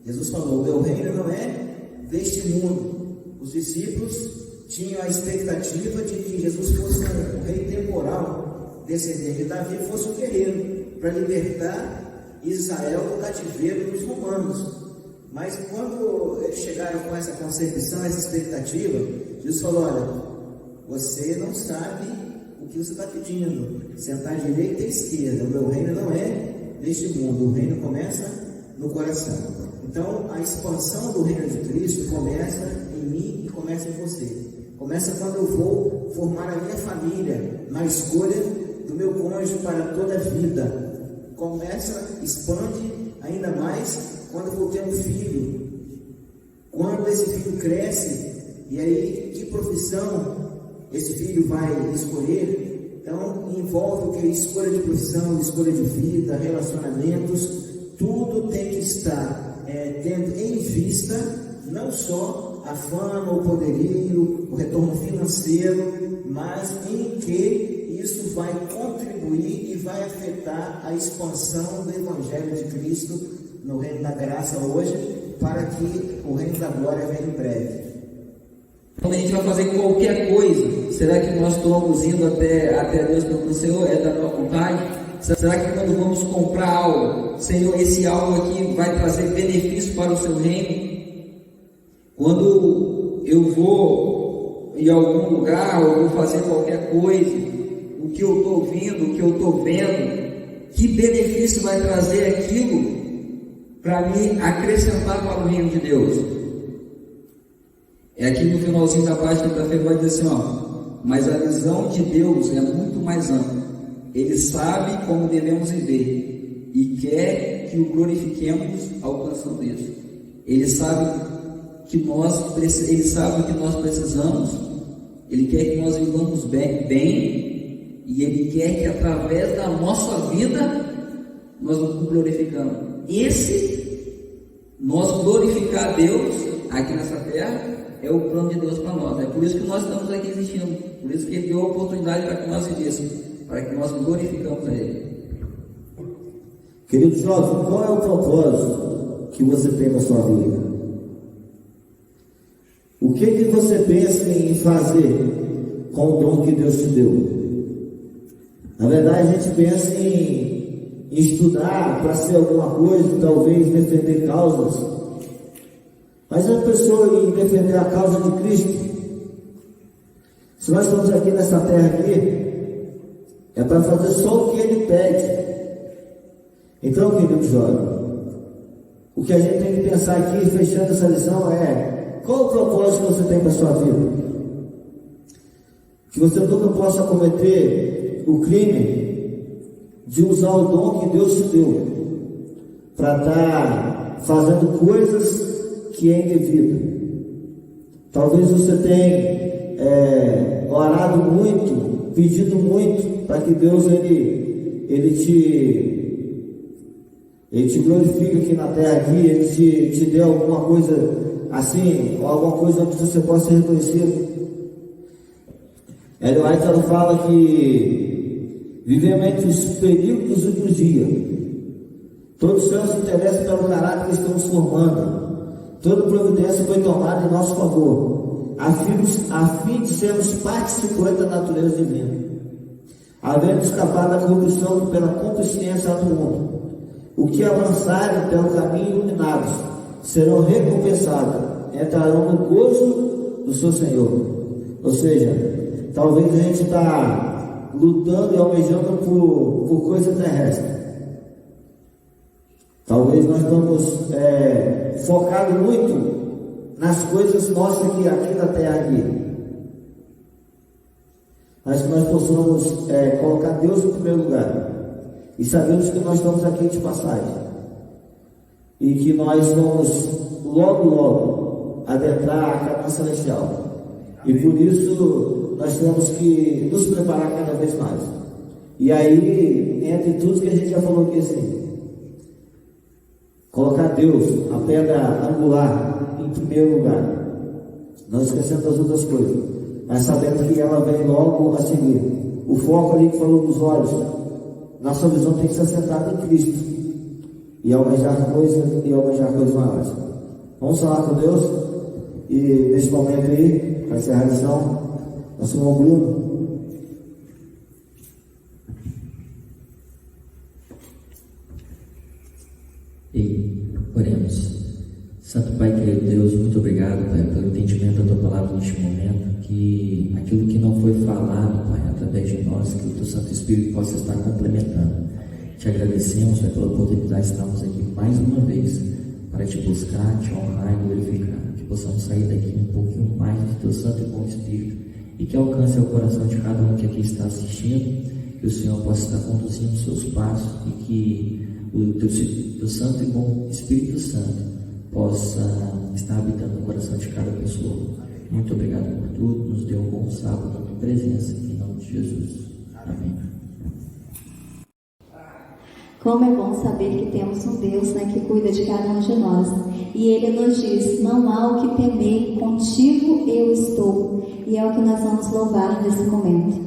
Jesus falou: o meu reino não é deste mundo. Os discípulos tinham a expectativa de que Jesus fosse um rei temporal, descendente de Davi, fosse um guerreiro, para libertar Israel do cativeiro dos romanos. Mas quando eles chegaram com essa concepção, essa expectativa, Jesus falou: olha, você não sabe o que você está pedindo, sentar à direita e à esquerda. O meu reino não é deste mundo, o reino começa no coração. Então, a expansão do reino de Cristo começa em mim e começa em você. Começa quando eu vou formar a minha família, na escolha do meu cônjuge para toda a vida. Começa, expande ainda mais quando eu vou ter um filho. Quando esse filho cresce, e aí que profissão esse filho vai escolher? Então, envolve o que? Escolha de profissão, escolha de vida, relacionamentos, tudo tem que estar tendo em vista não só a fama, o poderio, o retorno financeiro, mas em que isso vai contribuir e vai afetar a expansão do Evangelho de Cristo no reino da graça hoje, para que o reino da glória venha em breve. Quando a gente vai fazer qualquer coisa, será que nós estamos indo até Deus para o Senhor? É da tua vontade? Será que quando vamos comprar algo, Senhor, esse algo aqui vai trazer benefício para o seu reino? Quando eu vou em algum lugar, ou vou fazer qualquer coisa, o que eu estou ouvindo, o que eu estou vendo, que benefício vai trazer aquilo para me acrescentar para o reino de Deus? É aqui no finalzinho da página da feira vai dizer assim, mas a visão de Deus é muito mais ampla. Ele sabe como devemos viver e quer que o glorifiquemos alcançando isso. Ele sabe que nós precisamos. Ele quer que nós vivamos bem e Ele quer que através da nossa vida nós nos glorificamos. Nós glorificar a Deus aqui nessa terra é o plano de Deus para nós. É por isso que nós estamos aqui existindo. Por isso que Ele deu a oportunidade para que nós vivêssemos, para que nós glorificamos a Ele. Querido jovem, qual é o propósito que você tem na sua vida? O que você pensa em fazer com o dom que Deus te deu? Na verdade, a gente pensa em estudar para ser alguma coisa, talvez defender causas. Mas a pessoa em defender a causa de Cristo, se nós estamos aqui nessa terra aqui, é para fazer só o que Ele pede. Então, querido jovem, o que a gente tem que pensar aqui, fechando essa lição, é: qual o propósito que você tem para a sua vida? Que você nunca possa cometer o crime de usar o dom que Deus te deu para estar fazendo coisas que é indevido. Talvez você tenha orado muito, pedido muito para que Deus ele te glorifique aqui na terra, aqui, Ele te dê alguma coisa assim, ou alguma coisa onde você possa ser reconhecido. Ellen White, ela fala que vivemos entre os perigos dos últimos dias. Todo o céu se interessa pelo caráter que estamos formando. Toda providência foi tomada em nosso favor, a fim de sermos participantes da natureza divina, havendo escapado da corrupção pela complacência do mundo. O que avançarem pelo caminho iluminados serão recompensados, entrarão no gozo do seu Senhor. Ou seja, talvez a gente está lutando e almejando por coisa terrestre. Talvez nós estamos focados muito nas coisas nossas aqui da terra aqui. Mas que nós possamos colocar Deus em primeiro lugar. E sabemos que nós estamos aqui de passagem. E que nós vamos logo adentrar a Canaã celestial. E por isso nós temos que nos preparar cada vez mais. E aí, entre tudo que a gente já falou aqui assim, colocar Deus, a pedra angular, em primeiro lugar. Não esquecendo das outras coisas, mas sabendo que ela vem logo a seguir. O foco ali que falou dos olhos, nossa visão tem que ser centrada em Cristo e almejar coisas maiores. Vamos falar com Deus e nesse momento aí, para encerrar a lição, nosso irmão Bruno. E oremos. Santo Pai, querido Deus, muito obrigado, Pai, pelo entendimento da Tua palavra neste momento, que aquilo que não foi falado, Pai, através de nós, que o Teu Santo Espírito possa estar complementando. Te agradecemos, Pai, pela oportunidade de estarmos aqui mais uma vez para Te buscar, Te honrar e glorificar, que possamos sair daqui um pouquinho mais do Teu Santo e Bom Espírito e que alcance o coração de cada um que aqui está assistindo, que o Senhor possa estar conduzindo os seus passos e que o Teu Santo e Bom Espírito Santo possa estar habitando no coração de cada pessoa. Muito obrigado por tudo, nos dê um bom sábado na tua presença, em nome de Jesus. Amém. Como é bom saber que temos um Deus, que cuida de cada um de nós. E Ele nos diz: não há o que temer, contigo eu estou. E é o que nós vamos louvar nesse momento.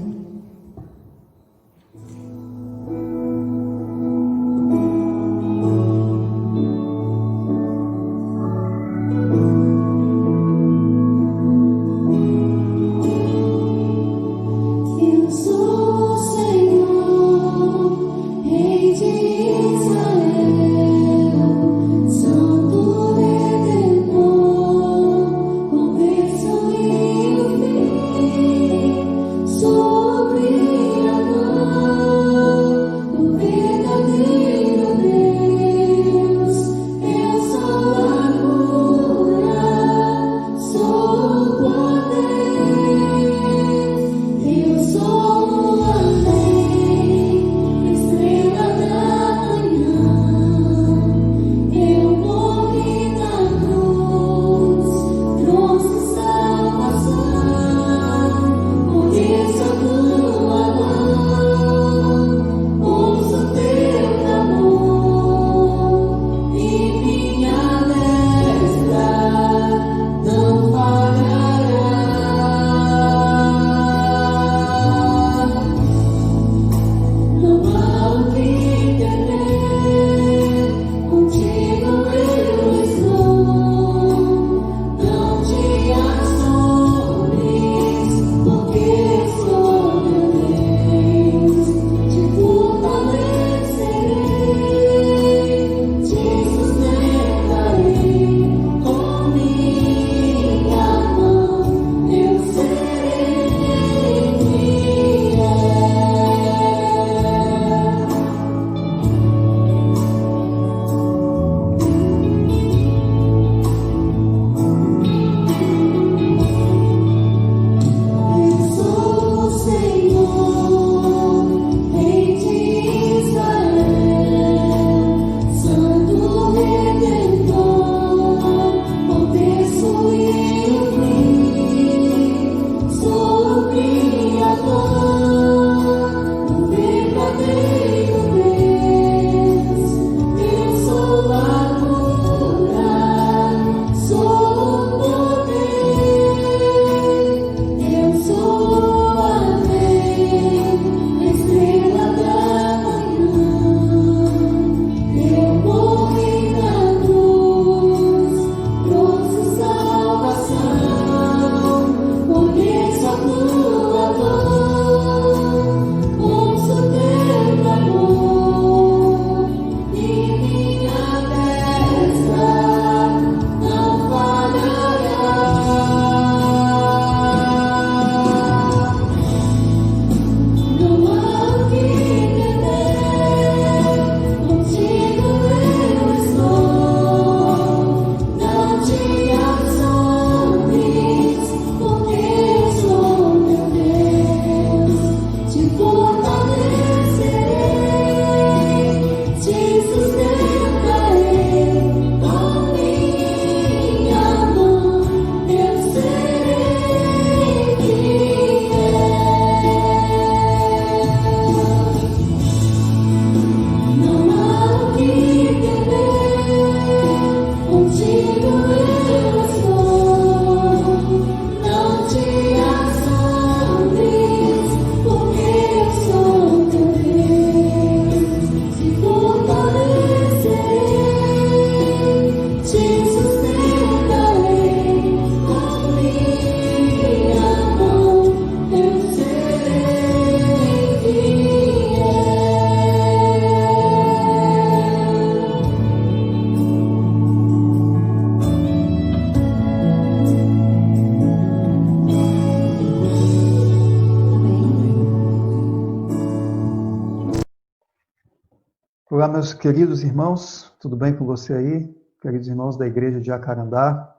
Olá, meus queridos irmãos, tudo bem com você aí? Queridos irmãos da Igreja de Jacarandá,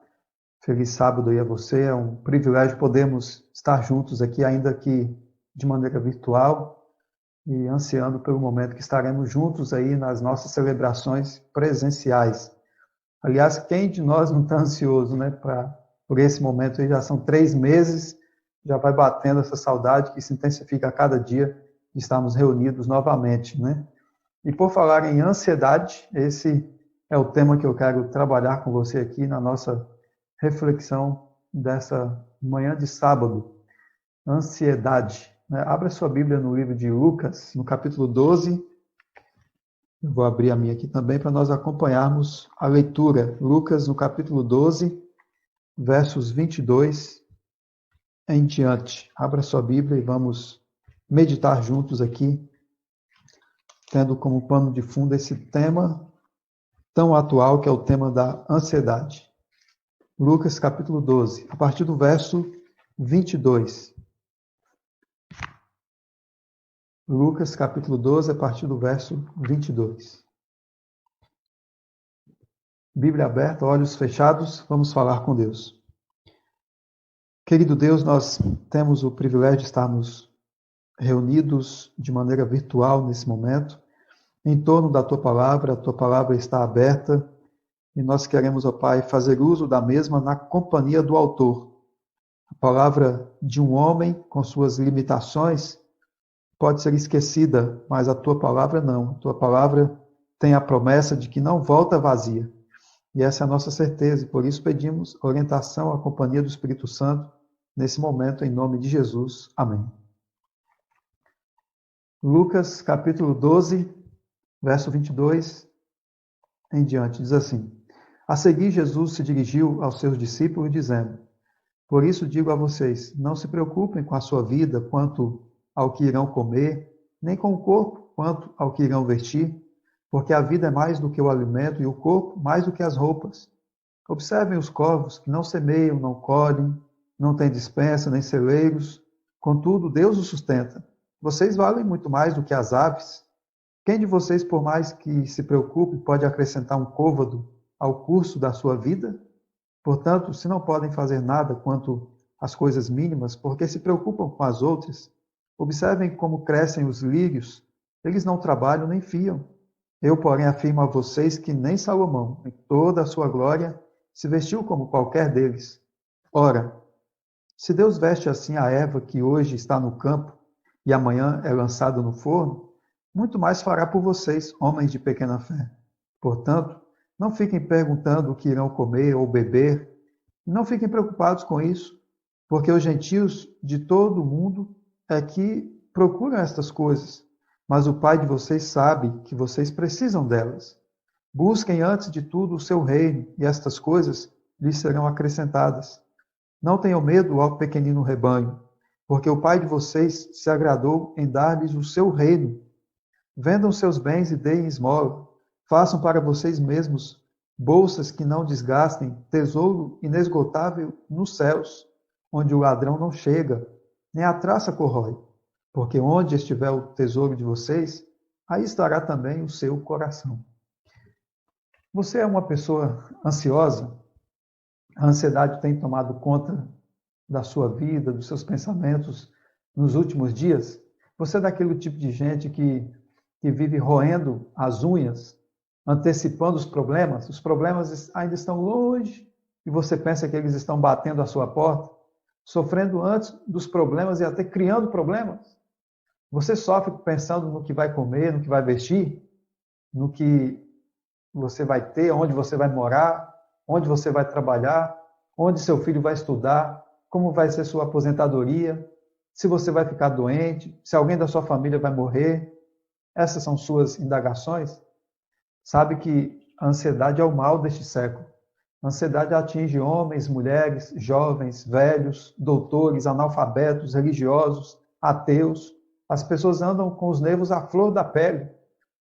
feliz sábado aí a você. É um privilégio podermos estar juntos aqui, ainda que de maneira virtual, e ansiando pelo momento que estaremos juntos aí nas nossas celebrações presenciais. Aliás, quem de nós não está ansioso, né, por esse momento aí? Já são 3 meses, já vai batendo essa saudade que se intensifica a cada dia de estarmos reunidos novamente, né? E por falar em ansiedade, esse é o tema que eu quero trabalhar com você aqui na nossa reflexão dessa manhã de sábado. Ansiedade. Abra sua Bíblia no livro de Lucas, no capítulo 12. Eu vou abrir a minha aqui também para nós acompanharmos a leitura. Lucas, no capítulo 12, versos 22 em diante. Abra sua Bíblia e vamos meditar juntos aqui, tendo como pano de fundo esse tema tão atual que é o tema da ansiedade. Lucas, capítulo 12, a partir do verso 22. Lucas, capítulo 12, a partir do verso 22. Bíblia aberta, olhos fechados, vamos falar com Deus. Querido Deus, nós temos o privilégio de estarmos reunidos de maneira virtual nesse momento, em torno da Tua Palavra. A Tua Palavra está aberta e nós queremos, ó Pai, fazer uso da mesma na companhia do autor. A palavra de um homem com suas limitações pode ser esquecida, mas a Tua Palavra não. A Tua Palavra tem a promessa de que não volta vazia. E essa é a nossa certeza, e por isso pedimos orientação à companhia do Espírito Santo nesse momento, em nome de Jesus. Amém. Lucas, capítulo 12, verso 22 em diante, diz assim: A seguir, Jesus se dirigiu aos seus discípulos, dizendo: Por isso digo a vocês, não se preocupem com a sua vida quanto ao que irão comer, nem com o corpo quanto ao que irão vestir, porque a vida é mais do que o alimento e o corpo mais do que as roupas. Observem os corvos, que não semeiam, não colhem, não têm despensa, nem celeiros, contudo Deus os sustenta. Vocês valem muito mais do que as aves. Quem de vocês, por mais que se preocupe, pode acrescentar um côvado ao curso da sua vida? Portanto, se não podem fazer nada quanto às coisas mínimas, porque se preocupam com as outras, observem como crescem os lírios. Eles não trabalham nem fiam. Eu, porém, afirmo a vocês que nem Salomão, em toda a sua glória, se vestiu como qualquer deles. Ora, se Deus veste assim a erva que hoje está no campo e amanhã é lançada no forno, muito mais fará por vocês, homens de pequena fé. Portanto, não fiquem perguntando o que irão comer ou beber, e não fiquem preocupados com isso, porque os gentios de todo o mundo é que procuram estas coisas, mas o Pai de vocês sabe que vocês precisam delas. Busquem antes de tudo o seu reino, e estas coisas lhes serão acrescentadas. Não tenham medo ao pequenino rebanho, porque o Pai de vocês se agradou em dar-lhes o seu reino. Vendam seus bens e deem esmola. Façam para vocês mesmos bolsas que não desgastem, tesouro inesgotável nos céus, onde o ladrão não chega, nem a traça corrói. Porque onde estiver o tesouro de vocês, aí estará também o seu coração. Você é uma pessoa ansiosa? A ansiedade tem tomado conta da sua vida, dos seus pensamentos nos últimos dias? Você é daquele tipo de gente que vive roendo as unhas, antecipando os problemas ainda estão longe e você pensa que eles estão batendo à sua porta, sofrendo antes dos problemas e até criando problemas? Você sofre pensando no que vai comer, no que vai vestir, no que você vai ter, onde você vai morar, onde você vai trabalhar, onde seu filho vai estudar, como vai ser sua aposentadoria, se você vai ficar doente, se alguém da sua família vai morrer. Essas são suas indagações? Sabe que a ansiedade é o mal deste século. A ansiedade atinge homens, mulheres, jovens, velhos, doutores, analfabetos, religiosos, ateus. As pessoas andam com os nervos à flor da pele.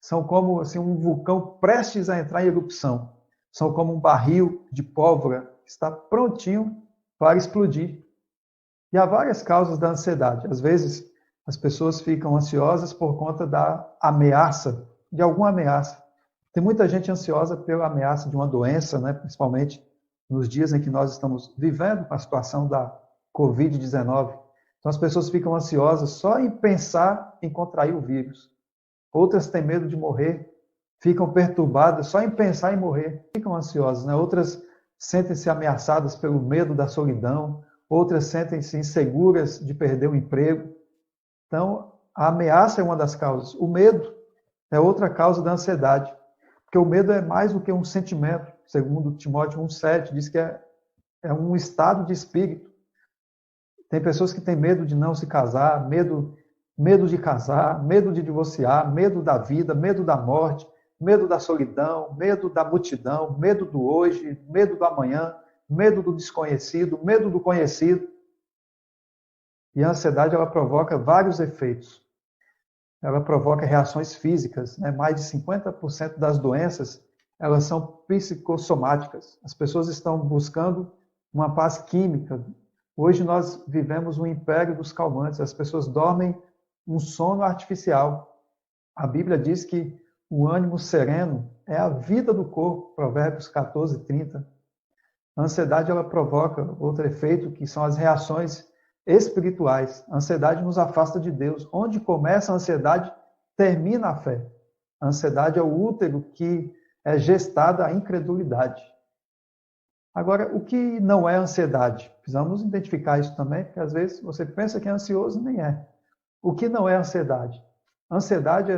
São como assim, um vulcão prestes a entrar em erupção. São como um barril de pólvora que está prontinho para explodir. E há várias causas da ansiedade. Às vezes, as pessoas ficam ansiosas por conta da ameaça de alguma ameaça. Tem muita gente ansiosa pela ameaça de uma doença, né? Principalmente nos dias em que nós estamos vivendo a situação da Covid-19. Então as pessoas ficam ansiosas só em pensar em contrair o vírus. Outras têm medo de morrer, ficam perturbadas só em pensar em morrer, ficam ansiosas, né? Outras sentem-se ameaçadas pelo medo da solidão, outras sentem-se inseguras de perder o emprego. Então, a ameaça é uma das causas. O medo é outra causa da ansiedade, porque o medo é mais do que um sentimento. Segundo Timóteo 1,7, diz que é um estado de espírito. Tem pessoas que têm medo de não se casar, medo de casar, medo de divorciar, medo da vida, medo da morte, medo da solidão, medo da multidão, medo do hoje, medo do amanhã, medo do desconhecido, medo do conhecido. E a ansiedade, ela provoca vários efeitos. Ela provoca reações físicas, né? Mais de 50% das doenças, elas são psicossomáticas. As pessoas estão buscando uma paz química. Hoje nós vivemos um império dos calmantes. As pessoas dormem um sono artificial. A Bíblia diz que o ânimo sereno é a vida do corpo, Provérbios 14:30. A ansiedade, ela provoca outro efeito, que são as reações espirituais. A ansiedade nos afasta de Deus. Onde começa a ansiedade, termina a fé. A ansiedade é o útero que é gestada a incredulidade. Agora, o que não é ansiedade? Precisamos identificar isso também, porque às vezes você pensa que é ansioso e nem é. O que não é ansiedade? Ansiedade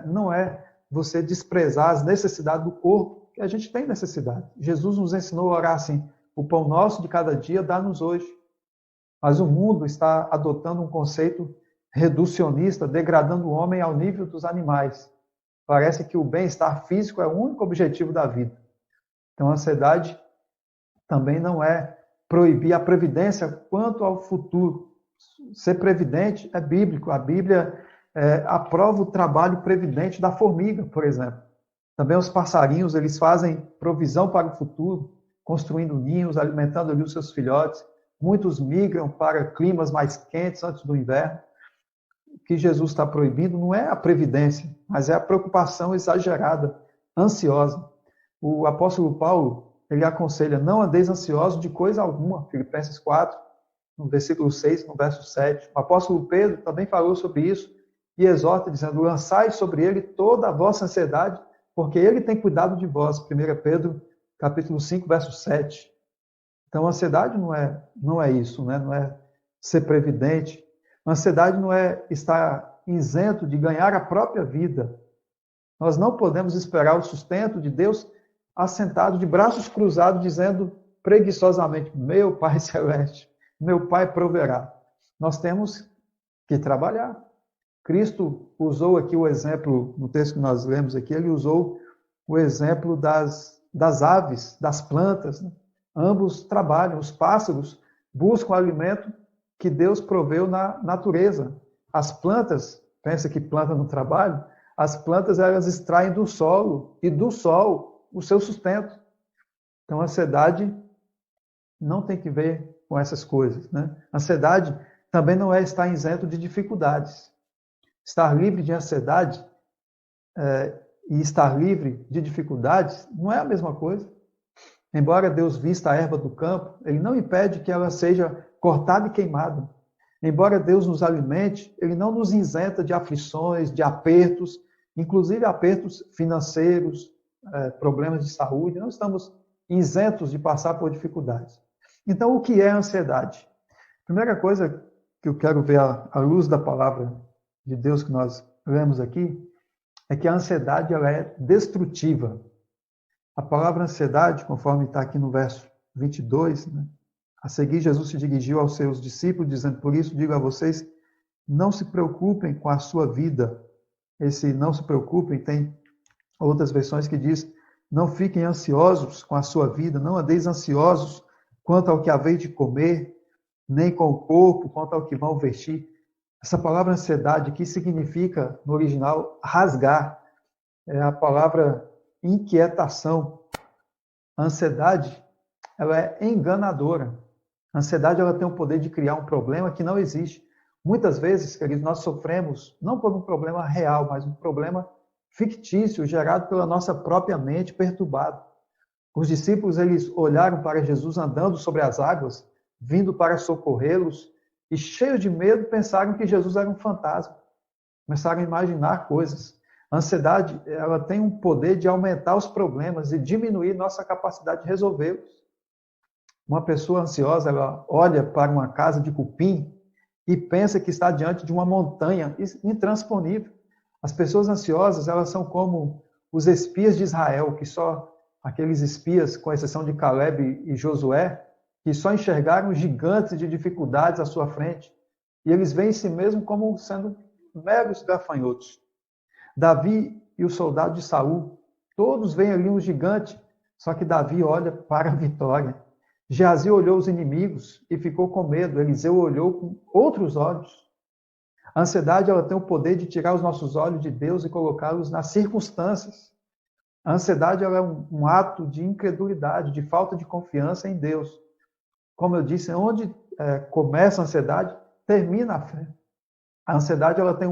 não é você desprezar as necessidades do corpo, que a gente tem necessidade. Jesus nos ensinou a orar assim: o pão nosso de cada dia dá-nos hoje. Mas o mundo está adotando um conceito reducionista, degradando o homem ao nível dos animais. Parece que o bem-estar físico é o único objetivo da vida. Então, a ansiedade também não é proibir a previdência quanto ao futuro. Ser previdente é bíblico. A Bíblia aprova o trabalho previdente da formiga, por exemplo. Também os passarinhos, eles fazem provisão para o futuro, construindo ninhos, alimentando ali os seus filhotes. Muitos migram para climas mais quentes antes do inverno. O que Jesus está proibindo não é a previdência, mas é a preocupação exagerada, ansiosa. O apóstolo Paulo, ele aconselha: não andeis ansiosos de coisa alguma, Filipenses 4, no versículo 6, no verso 7. O apóstolo Pedro também falou sobre isso e exorta, dizendo: lançai sobre ele toda a vossa ansiedade, porque ele tem cuidado de vós. 1 Pedro, capítulo 5, verso 7. Então, a ansiedade não é isso, né? Não é ser previdente. A ansiedade não é estar isento de ganhar a própria vida. Nós não podemos esperar o sustento de Deus assentado de braços cruzados, dizendo preguiçosamente: meu Pai Celeste, meu Pai proverá. Nós temos que trabalhar. Cristo usou aqui o exemplo, no texto que nós lemos aqui, ele usou o exemplo das aves, das plantas, né? Ambos trabalham. Os pássaros buscam o alimento que Deus proveu na natureza. As plantas, pensa que planta não trabalha? As plantas, elas extraem do solo e do sol o seu sustento. Então, a ansiedade não tem que ver com essas coisas, né? A ansiedade também não é estar isento de dificuldades. Estar livre de ansiedade e estar livre de dificuldades não é a mesma coisa. Embora Deus vista a erva do campo, Ele não impede que ela seja cortada e queimada. Embora Deus nos alimente, Ele não nos isenta de aflições, de apertos, inclusive apertos financeiros, problemas de saúde. Não estamos isentos de passar por dificuldades. Então, o que é ansiedade? A primeira coisa que eu quero ver à luz da palavra de Deus que nós lemos aqui é que a ansiedade, ela é destrutiva. A palavra ansiedade, conforme está aqui no verso 22, né? A seguir, Jesus se dirigiu aos seus discípulos, dizendo: por isso digo a vocês, não se preocupem com a sua vida. Esse não se preocupem tem outras versões que diz: não fiquem ansiosos com a sua vida, não andeis ansiosos quanto ao que haveis de comer, nem com o corpo, quanto ao que vão vestir. Essa palavra ansiedade aqui significa, no original, rasgar. É a palavra inquietação. A ansiedade, ela é enganadora. A ansiedade, ela tem o poder de criar um problema que não existe. Muitas vezes, queridos, nós sofremos não por um problema real, mas um problema fictício, gerado pela nossa própria mente perturbada. Os discípulos, eles olharam para Jesus andando sobre as águas, vindo para socorrê-los, e cheios de medo, pensaram que Jesus era um fantasma. Começaram a imaginar coisas. A ansiedade, ela tem um poder de aumentar os problemas e diminuir nossa capacidade de resolvê-los. Uma pessoa ansiosa, ela olha para uma casa de cupim e pensa que está diante de uma montanha intransponível. As pessoas ansiosas, elas são como os espias de Israel, que só aqueles espias, com exceção de Caleb e Josué, que só enxergaram gigantes de dificuldades à sua frente. E eles veem si mesmo como sendo meros gafanhotos. Davi e o soldado de Saul, todos veem ali um gigante, só que Davi olha para a vitória. Geazi olhou os inimigos e ficou com medo. Eliseu olhou com outros olhos. A ansiedade, ela tem o poder de tirar os nossos olhos de Deus e colocá-los nas circunstâncias. A ansiedade, ela é um ato de incredulidade, de falta de confiança em Deus. Como eu disse, onde começa a ansiedade, termina a fé. A ansiedade, ela tem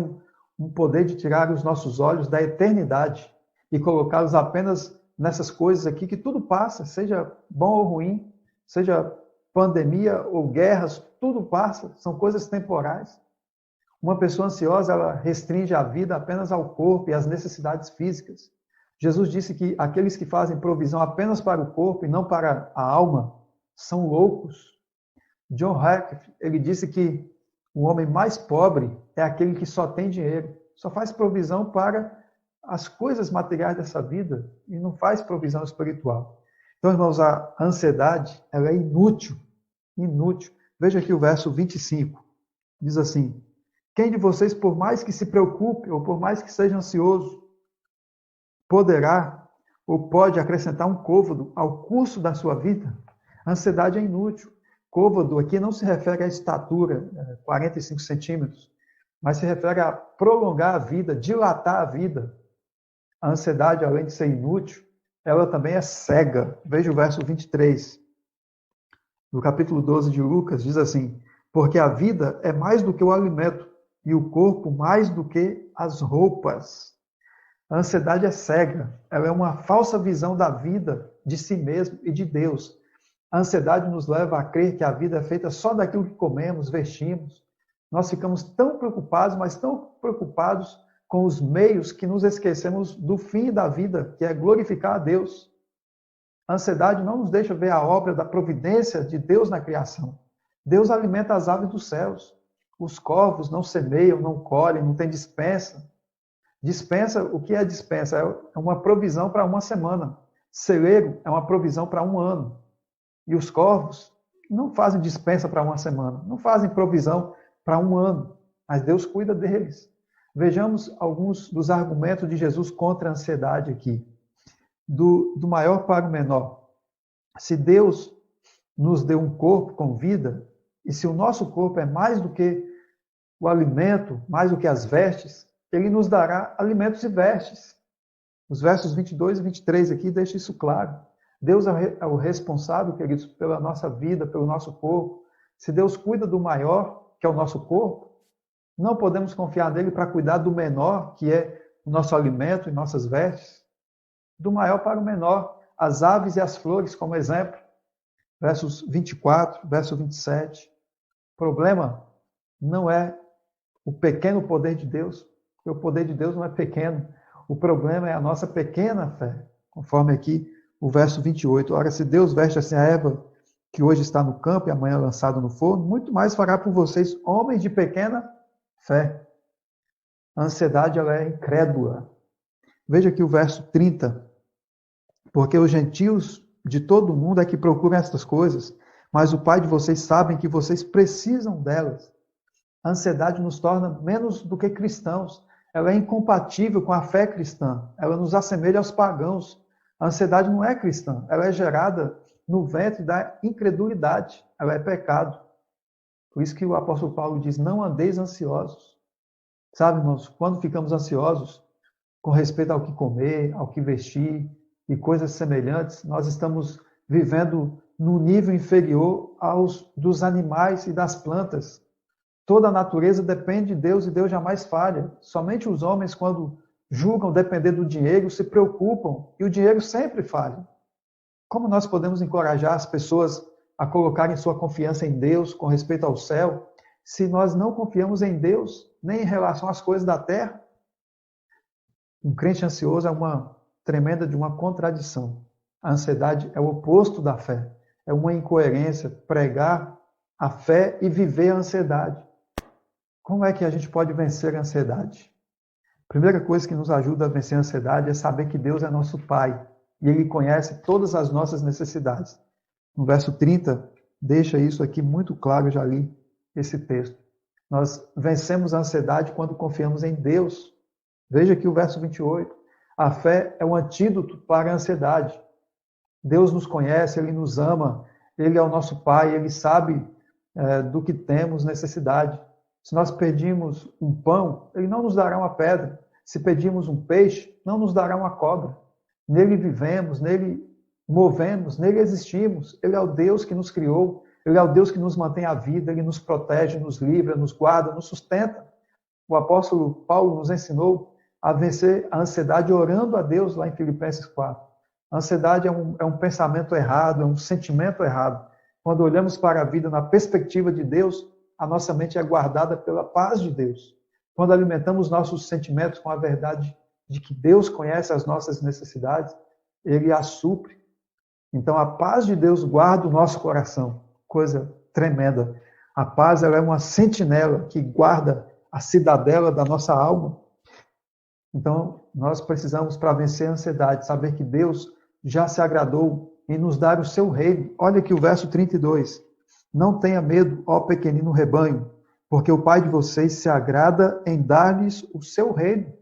um poder de tirar os nossos olhos da eternidade e colocá-los apenas nessas coisas aqui, que tudo passa, seja bom ou ruim, seja pandemia ou guerras, tudo passa, são coisas temporais. Uma pessoa ansiosa, ela restringe a vida apenas ao corpo e às necessidades físicas. Jesus disse que aqueles que fazem provisão apenas para o corpo e não para a alma são loucos. John Hackett, ele disse que o homem mais pobre é aquele que só tem dinheiro, só faz provisão para as coisas materiais dessa vida e não faz provisão espiritual. Então, irmãos, a ansiedade, ela é inútil, inútil. Veja aqui o verso 25, diz assim: quem de vocês, por mais que se preocupe ou por mais que seja ansioso, poderá ou pode acrescentar um côvado ao curso da sua vida? A ansiedade é inútil. Côvado aqui não se refere à estatura, 45 centímetros, mas se refere a prolongar a vida, dilatar a vida. A ansiedade, além de ser inútil, ela também é cega. Veja o verso 23. No capítulo 12 de Lucas, diz assim: porque a vida é mais do que o alimento, e o corpo mais do que as roupas. A ansiedade é cega. Ela é uma falsa visão da vida, de si mesmo e de Deus. A ansiedade nos leva a crer que a vida é feita só daquilo que comemos, vestimos. Nós ficamos tão preocupados, mas tão preocupados com os meios que nos esquecemos do fim da vida, que é glorificar a Deus. A ansiedade não nos deixa ver a obra da providência de Deus na criação. Deus alimenta as aves dos céus. Os corvos não semeiam, não colhem, não tem dispensa. Dispensa, o que é dispensa? É uma provisão para uma semana. Celeiro é uma provisão para um ano. E os corvos não fazem dispensa para uma semana, não fazem provisão para um ano, mas Deus cuida deles. Vejamos alguns dos argumentos de Jesus contra a ansiedade aqui. Do maior para o menor. Se Deus nos deu um corpo com vida, e se o nosso corpo é mais do que o alimento, mais do que as vestes, Ele nos dará alimentos e vestes. Os versos 22 e 23 aqui deixam isso claro. Deus é o responsável, queridos, pela nossa vida, pelo nosso corpo. Se Deus cuida do maior, que é o nosso corpo, não podemos confiar nele para cuidar do menor, que é o nosso alimento e nossas vestes. Do maior para o menor, as aves e as flores, como exemplo. Versos 24, verso 27. O problema não é o pequeno poder de Deus, porque o poder de Deus não é pequeno. O problema é a nossa pequena fé, conforme aqui o verso 28. Ora, se Deus veste assim a erva que hoje está no campo e amanhã lançada no forno, muito mais fará por vocês, homens de pequena fé. A ansiedade, ela é incrédula. Veja aqui o verso 30. Porque os gentios de todo o mundo é que procuram estas coisas, mas o Pai de vocês sabe que vocês precisam delas. A ansiedade nos torna menos do que cristãos. Ela é incompatível com a fé cristã. Ela nos assemelha aos pagãos. A ansiedade não é cristã. Ela é gerada no ventre da incredulidade. Ela é pecado. Por isso que o apóstolo Paulo diz, não andeis ansiosos. Sabe, irmãos, quando ficamos ansiosos com respeito ao que comer, ao que vestir e coisas semelhantes, nós estamos vivendo num nível inferior aos dos animais e das plantas. Toda a natureza depende de Deus e Deus jamais falha. Somente os homens, quando julgam depender do dinheiro, se preocupam e o dinheiro sempre falha. Como nós podemos encorajar as pessoas a colocarem sua confiança em Deus com respeito ao céu, se nós não confiamos em Deus, nem em relação às coisas da terra? Um crente ansioso é uma tremenda de uma contradição. A ansiedade é o oposto da fé. É uma incoerência pregar a fé e viver a ansiedade. Como é que a gente pode vencer a ansiedade? A primeira coisa que nos ajuda a vencer a ansiedade é saber que Deus é nosso Pai e Ele conhece todas as nossas necessidades. No verso 30, deixa isso aqui muito claro, eu já li esse texto. Nós vencemos a ansiedade quando confiamos em Deus. Veja aqui o verso 28. A fé é um antídoto para a ansiedade. Deus nos conhece, Ele nos ama, Ele é o nosso Pai, Ele sabe do que temos necessidade. Se nós pedimos um pão, Ele não nos dará uma pedra. Se pedimos um peixe, não nos dará uma cobra. Nele vivemos, nele movemos, nele existimos. Ele é o Deus que nos criou, Ele é o Deus que nos mantém a vida, Ele nos protege, nos livra, nos guarda, nos sustenta. O apóstolo Paulo nos ensinou a vencer a ansiedade orando a Deus lá em Filipenses 4. A ansiedade é um pensamento errado, é um sentimento errado. Quando olhamos para a vida na perspectiva de Deus, a nossa mente é guardada pela paz de Deus. Quando alimentamos nossos sentimentos com a verdade de que Deus conhece as nossas necessidades, Ele as supre. Então a paz de Deus guarda o nosso coração. Coisa tremenda. A paz ela é uma sentinela que guarda a cidadela da nossa alma. Então nós precisamos, para vencer a ansiedade, saber que Deus já se agradou em nos dar o seu reino. Olha aqui o verso 32. Não tenha medo, ó pequenino rebanho, porque o Pai de vocês se agrada em dar-lhes o seu reino.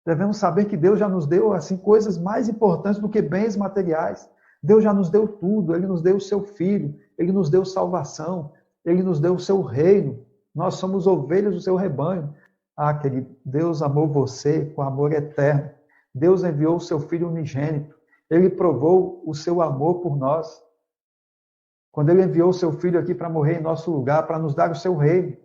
Devemos saber que Deus já nos deu assim coisas mais importantes do que bens materiais. Deus já nos deu tudo, Ele nos deu o seu Filho, Ele nos deu salvação, Ele nos deu o seu reino. Nós somos ovelhas do seu rebanho. Ah, querido, Deus amou você com amor eterno. Deus enviou o seu Filho unigênito. Ele provou o seu amor por nós. Quando Ele enviou o seu Filho aqui para morrer em nosso lugar, para nos dar o seu reino.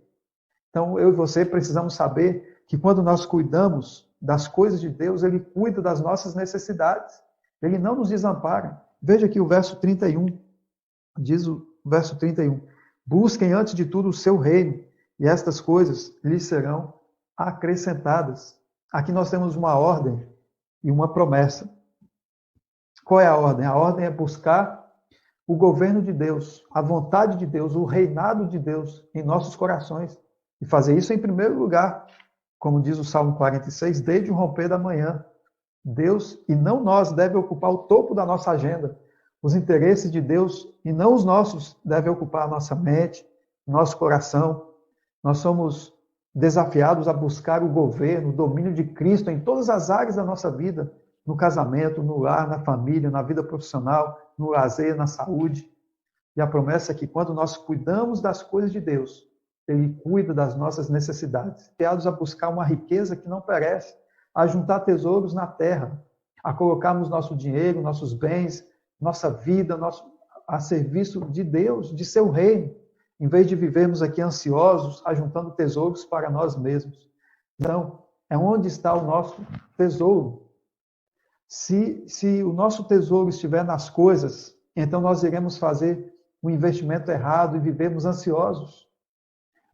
Então, eu e você precisamos saber que quando nós cuidamos das coisas de Deus, Ele cuida das nossas necessidades. Ele não nos desampara. Veja aqui o verso 31. Diz o verso 31. Busquem antes de tudo o seu reino, e estas coisas lhes serão acrescentadas. Aqui nós temos uma ordem e uma promessa. Qual é a ordem? A ordem é buscar o governo de Deus, a vontade de Deus, o reinado de Deus em nossos corações. E fazer isso em primeiro lugar, como diz o Salmo 46, desde o romper da manhã. Deus, e não nós, deve ocupar o topo da nossa agenda. Os interesses de Deus, e não os nossos, devem ocupar a nossa mente, nosso coração. Nós somos desafiados a buscar o governo, o domínio de Cristo em todas as áreas da nossa vida, no casamento, no lar, na família, na vida profissional, no lazer, na saúde. E a promessa é que quando nós cuidamos das coisas de Deus, Ele cuida das nossas necessidades. Criados a buscar uma riqueza que não perece, a juntar tesouros na terra, a colocarmos nosso dinheiro, nossos bens, nossa vida, a serviço de Deus, de seu reino, em vez de vivermos aqui ansiosos, ajuntando tesouros para nós mesmos. Então, é onde está o nosso tesouro. Se o nosso tesouro estiver nas coisas, então nós iremos fazer um investimento errado e vivemos ansiosos.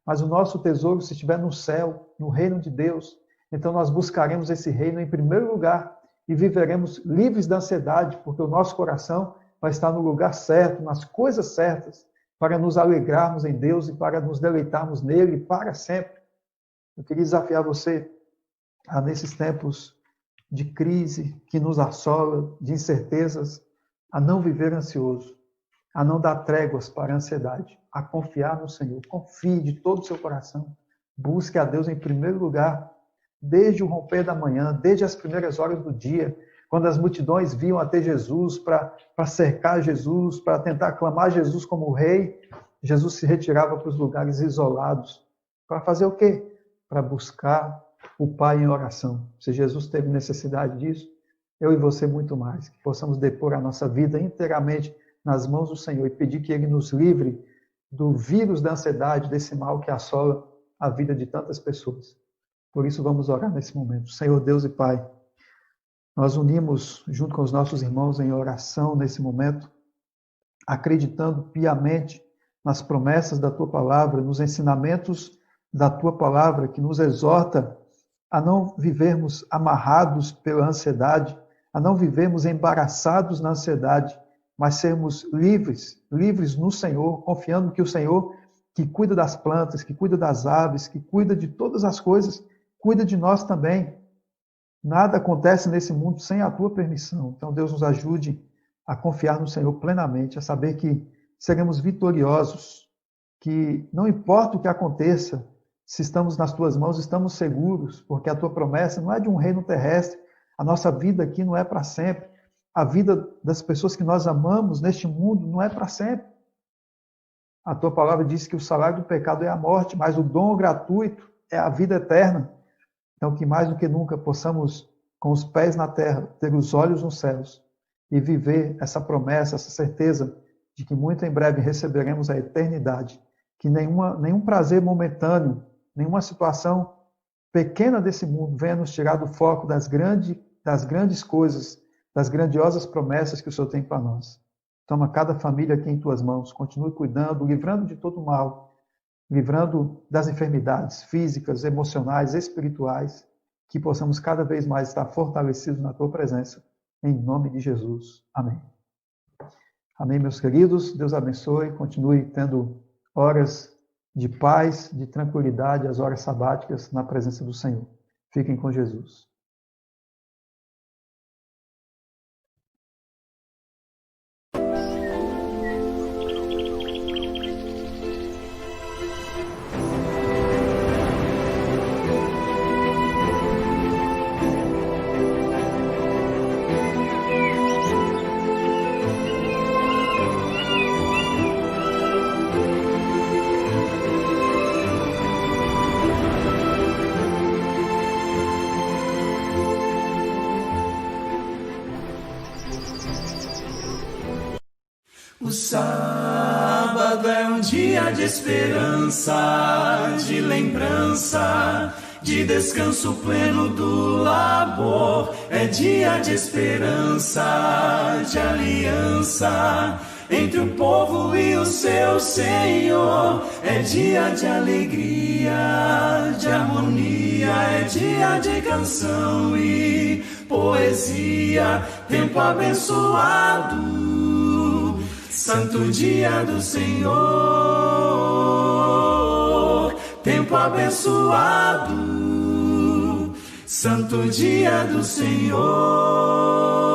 Mas o nosso tesouro, se estiver no céu, no reino de Deus, então nós buscaremos esse reino em primeiro lugar e viveremos livres da ansiedade, porque o nosso coração vai estar no lugar certo, nas coisas certas, para nos alegrarmos em Deus e para nos deleitarmos nele para sempre. Eu queria desafiar você a, nesses tempos de crise que nos assola, de incertezas, a não viver ansioso, a não dar tréguas para a ansiedade, a confiar no Senhor. Confie de todo o seu coração. Busque a Deus em primeiro lugar, desde o romper da manhã, desde as primeiras horas do dia, quando as multidões vinham até Jesus para cercar Jesus, para tentar aclamar Jesus como rei, Jesus se retirava para os lugares isolados. Para fazer o quê? Para buscar o Pai em oração. Se Jesus teve necessidade disso, eu e você muito mais. Que possamos depor a nossa vida inteiramente nas mãos do Senhor e pedir que Ele nos livre do vírus da ansiedade, desse mal que assola a vida de tantas pessoas. Por isso vamos orar nesse momento. Senhor Deus e Pai, nós unimos junto com os nossos irmãos em oração nesse momento, acreditando piamente nas promessas da Tua Palavra, nos ensinamentos da Tua Palavra, que nos exorta a não vivermos amarrados pela ansiedade, a não vivermos embaraçados na ansiedade, mas sermos livres, livres no Senhor, confiando que o Senhor, que cuida das plantas, que cuida das aves, que cuida de todas as coisas, cuida de nós também. Nada acontece nesse mundo sem a Tua permissão. Então, Deus nos ajude a confiar no Senhor plenamente, a saber que seremos vitoriosos, que não importa o que aconteça, se estamos nas Tuas mãos, estamos seguros, porque a Tua promessa não é de um reino terrestre, a nossa vida aqui não é para sempre, a vida das pessoas que nós amamos neste mundo não é para sempre. A Tua palavra diz que o salário do pecado é a morte, mas o dom gratuito é a vida eterna. Então, que mais do que nunca possamos, com os pés na terra, ter os olhos nos céus e viver essa promessa, essa certeza de que muito em breve receberemos a eternidade, que nenhum prazer momentâneo, nenhuma situação pequena desse mundo venha nos tirar do foco das grandes coisas, das grandiosas promessas que o Senhor tem para nós. Toma cada família aqui em Tuas mãos, continue cuidando, livrando de todo mal, livrando das enfermidades físicas, emocionais, espirituais, que possamos cada vez mais estar fortalecidos na Tua presença, em nome de Jesus. Amém. Amém, meus queridos. Deus abençoe, continue tendo horas de paz, de tranquilidade, as horas sabáticas na presença do Senhor. Fiquem com Jesus. O sábado é um dia de esperança, de lembrança, de descanso pleno do labor. É dia de esperança, de aliança entre o povo e o seu Senhor. É dia de alegria, de harmonia, é dia de canção e poesia, tempo abençoado, santo dia do Senhor, tempo abençoado, santo dia do Senhor.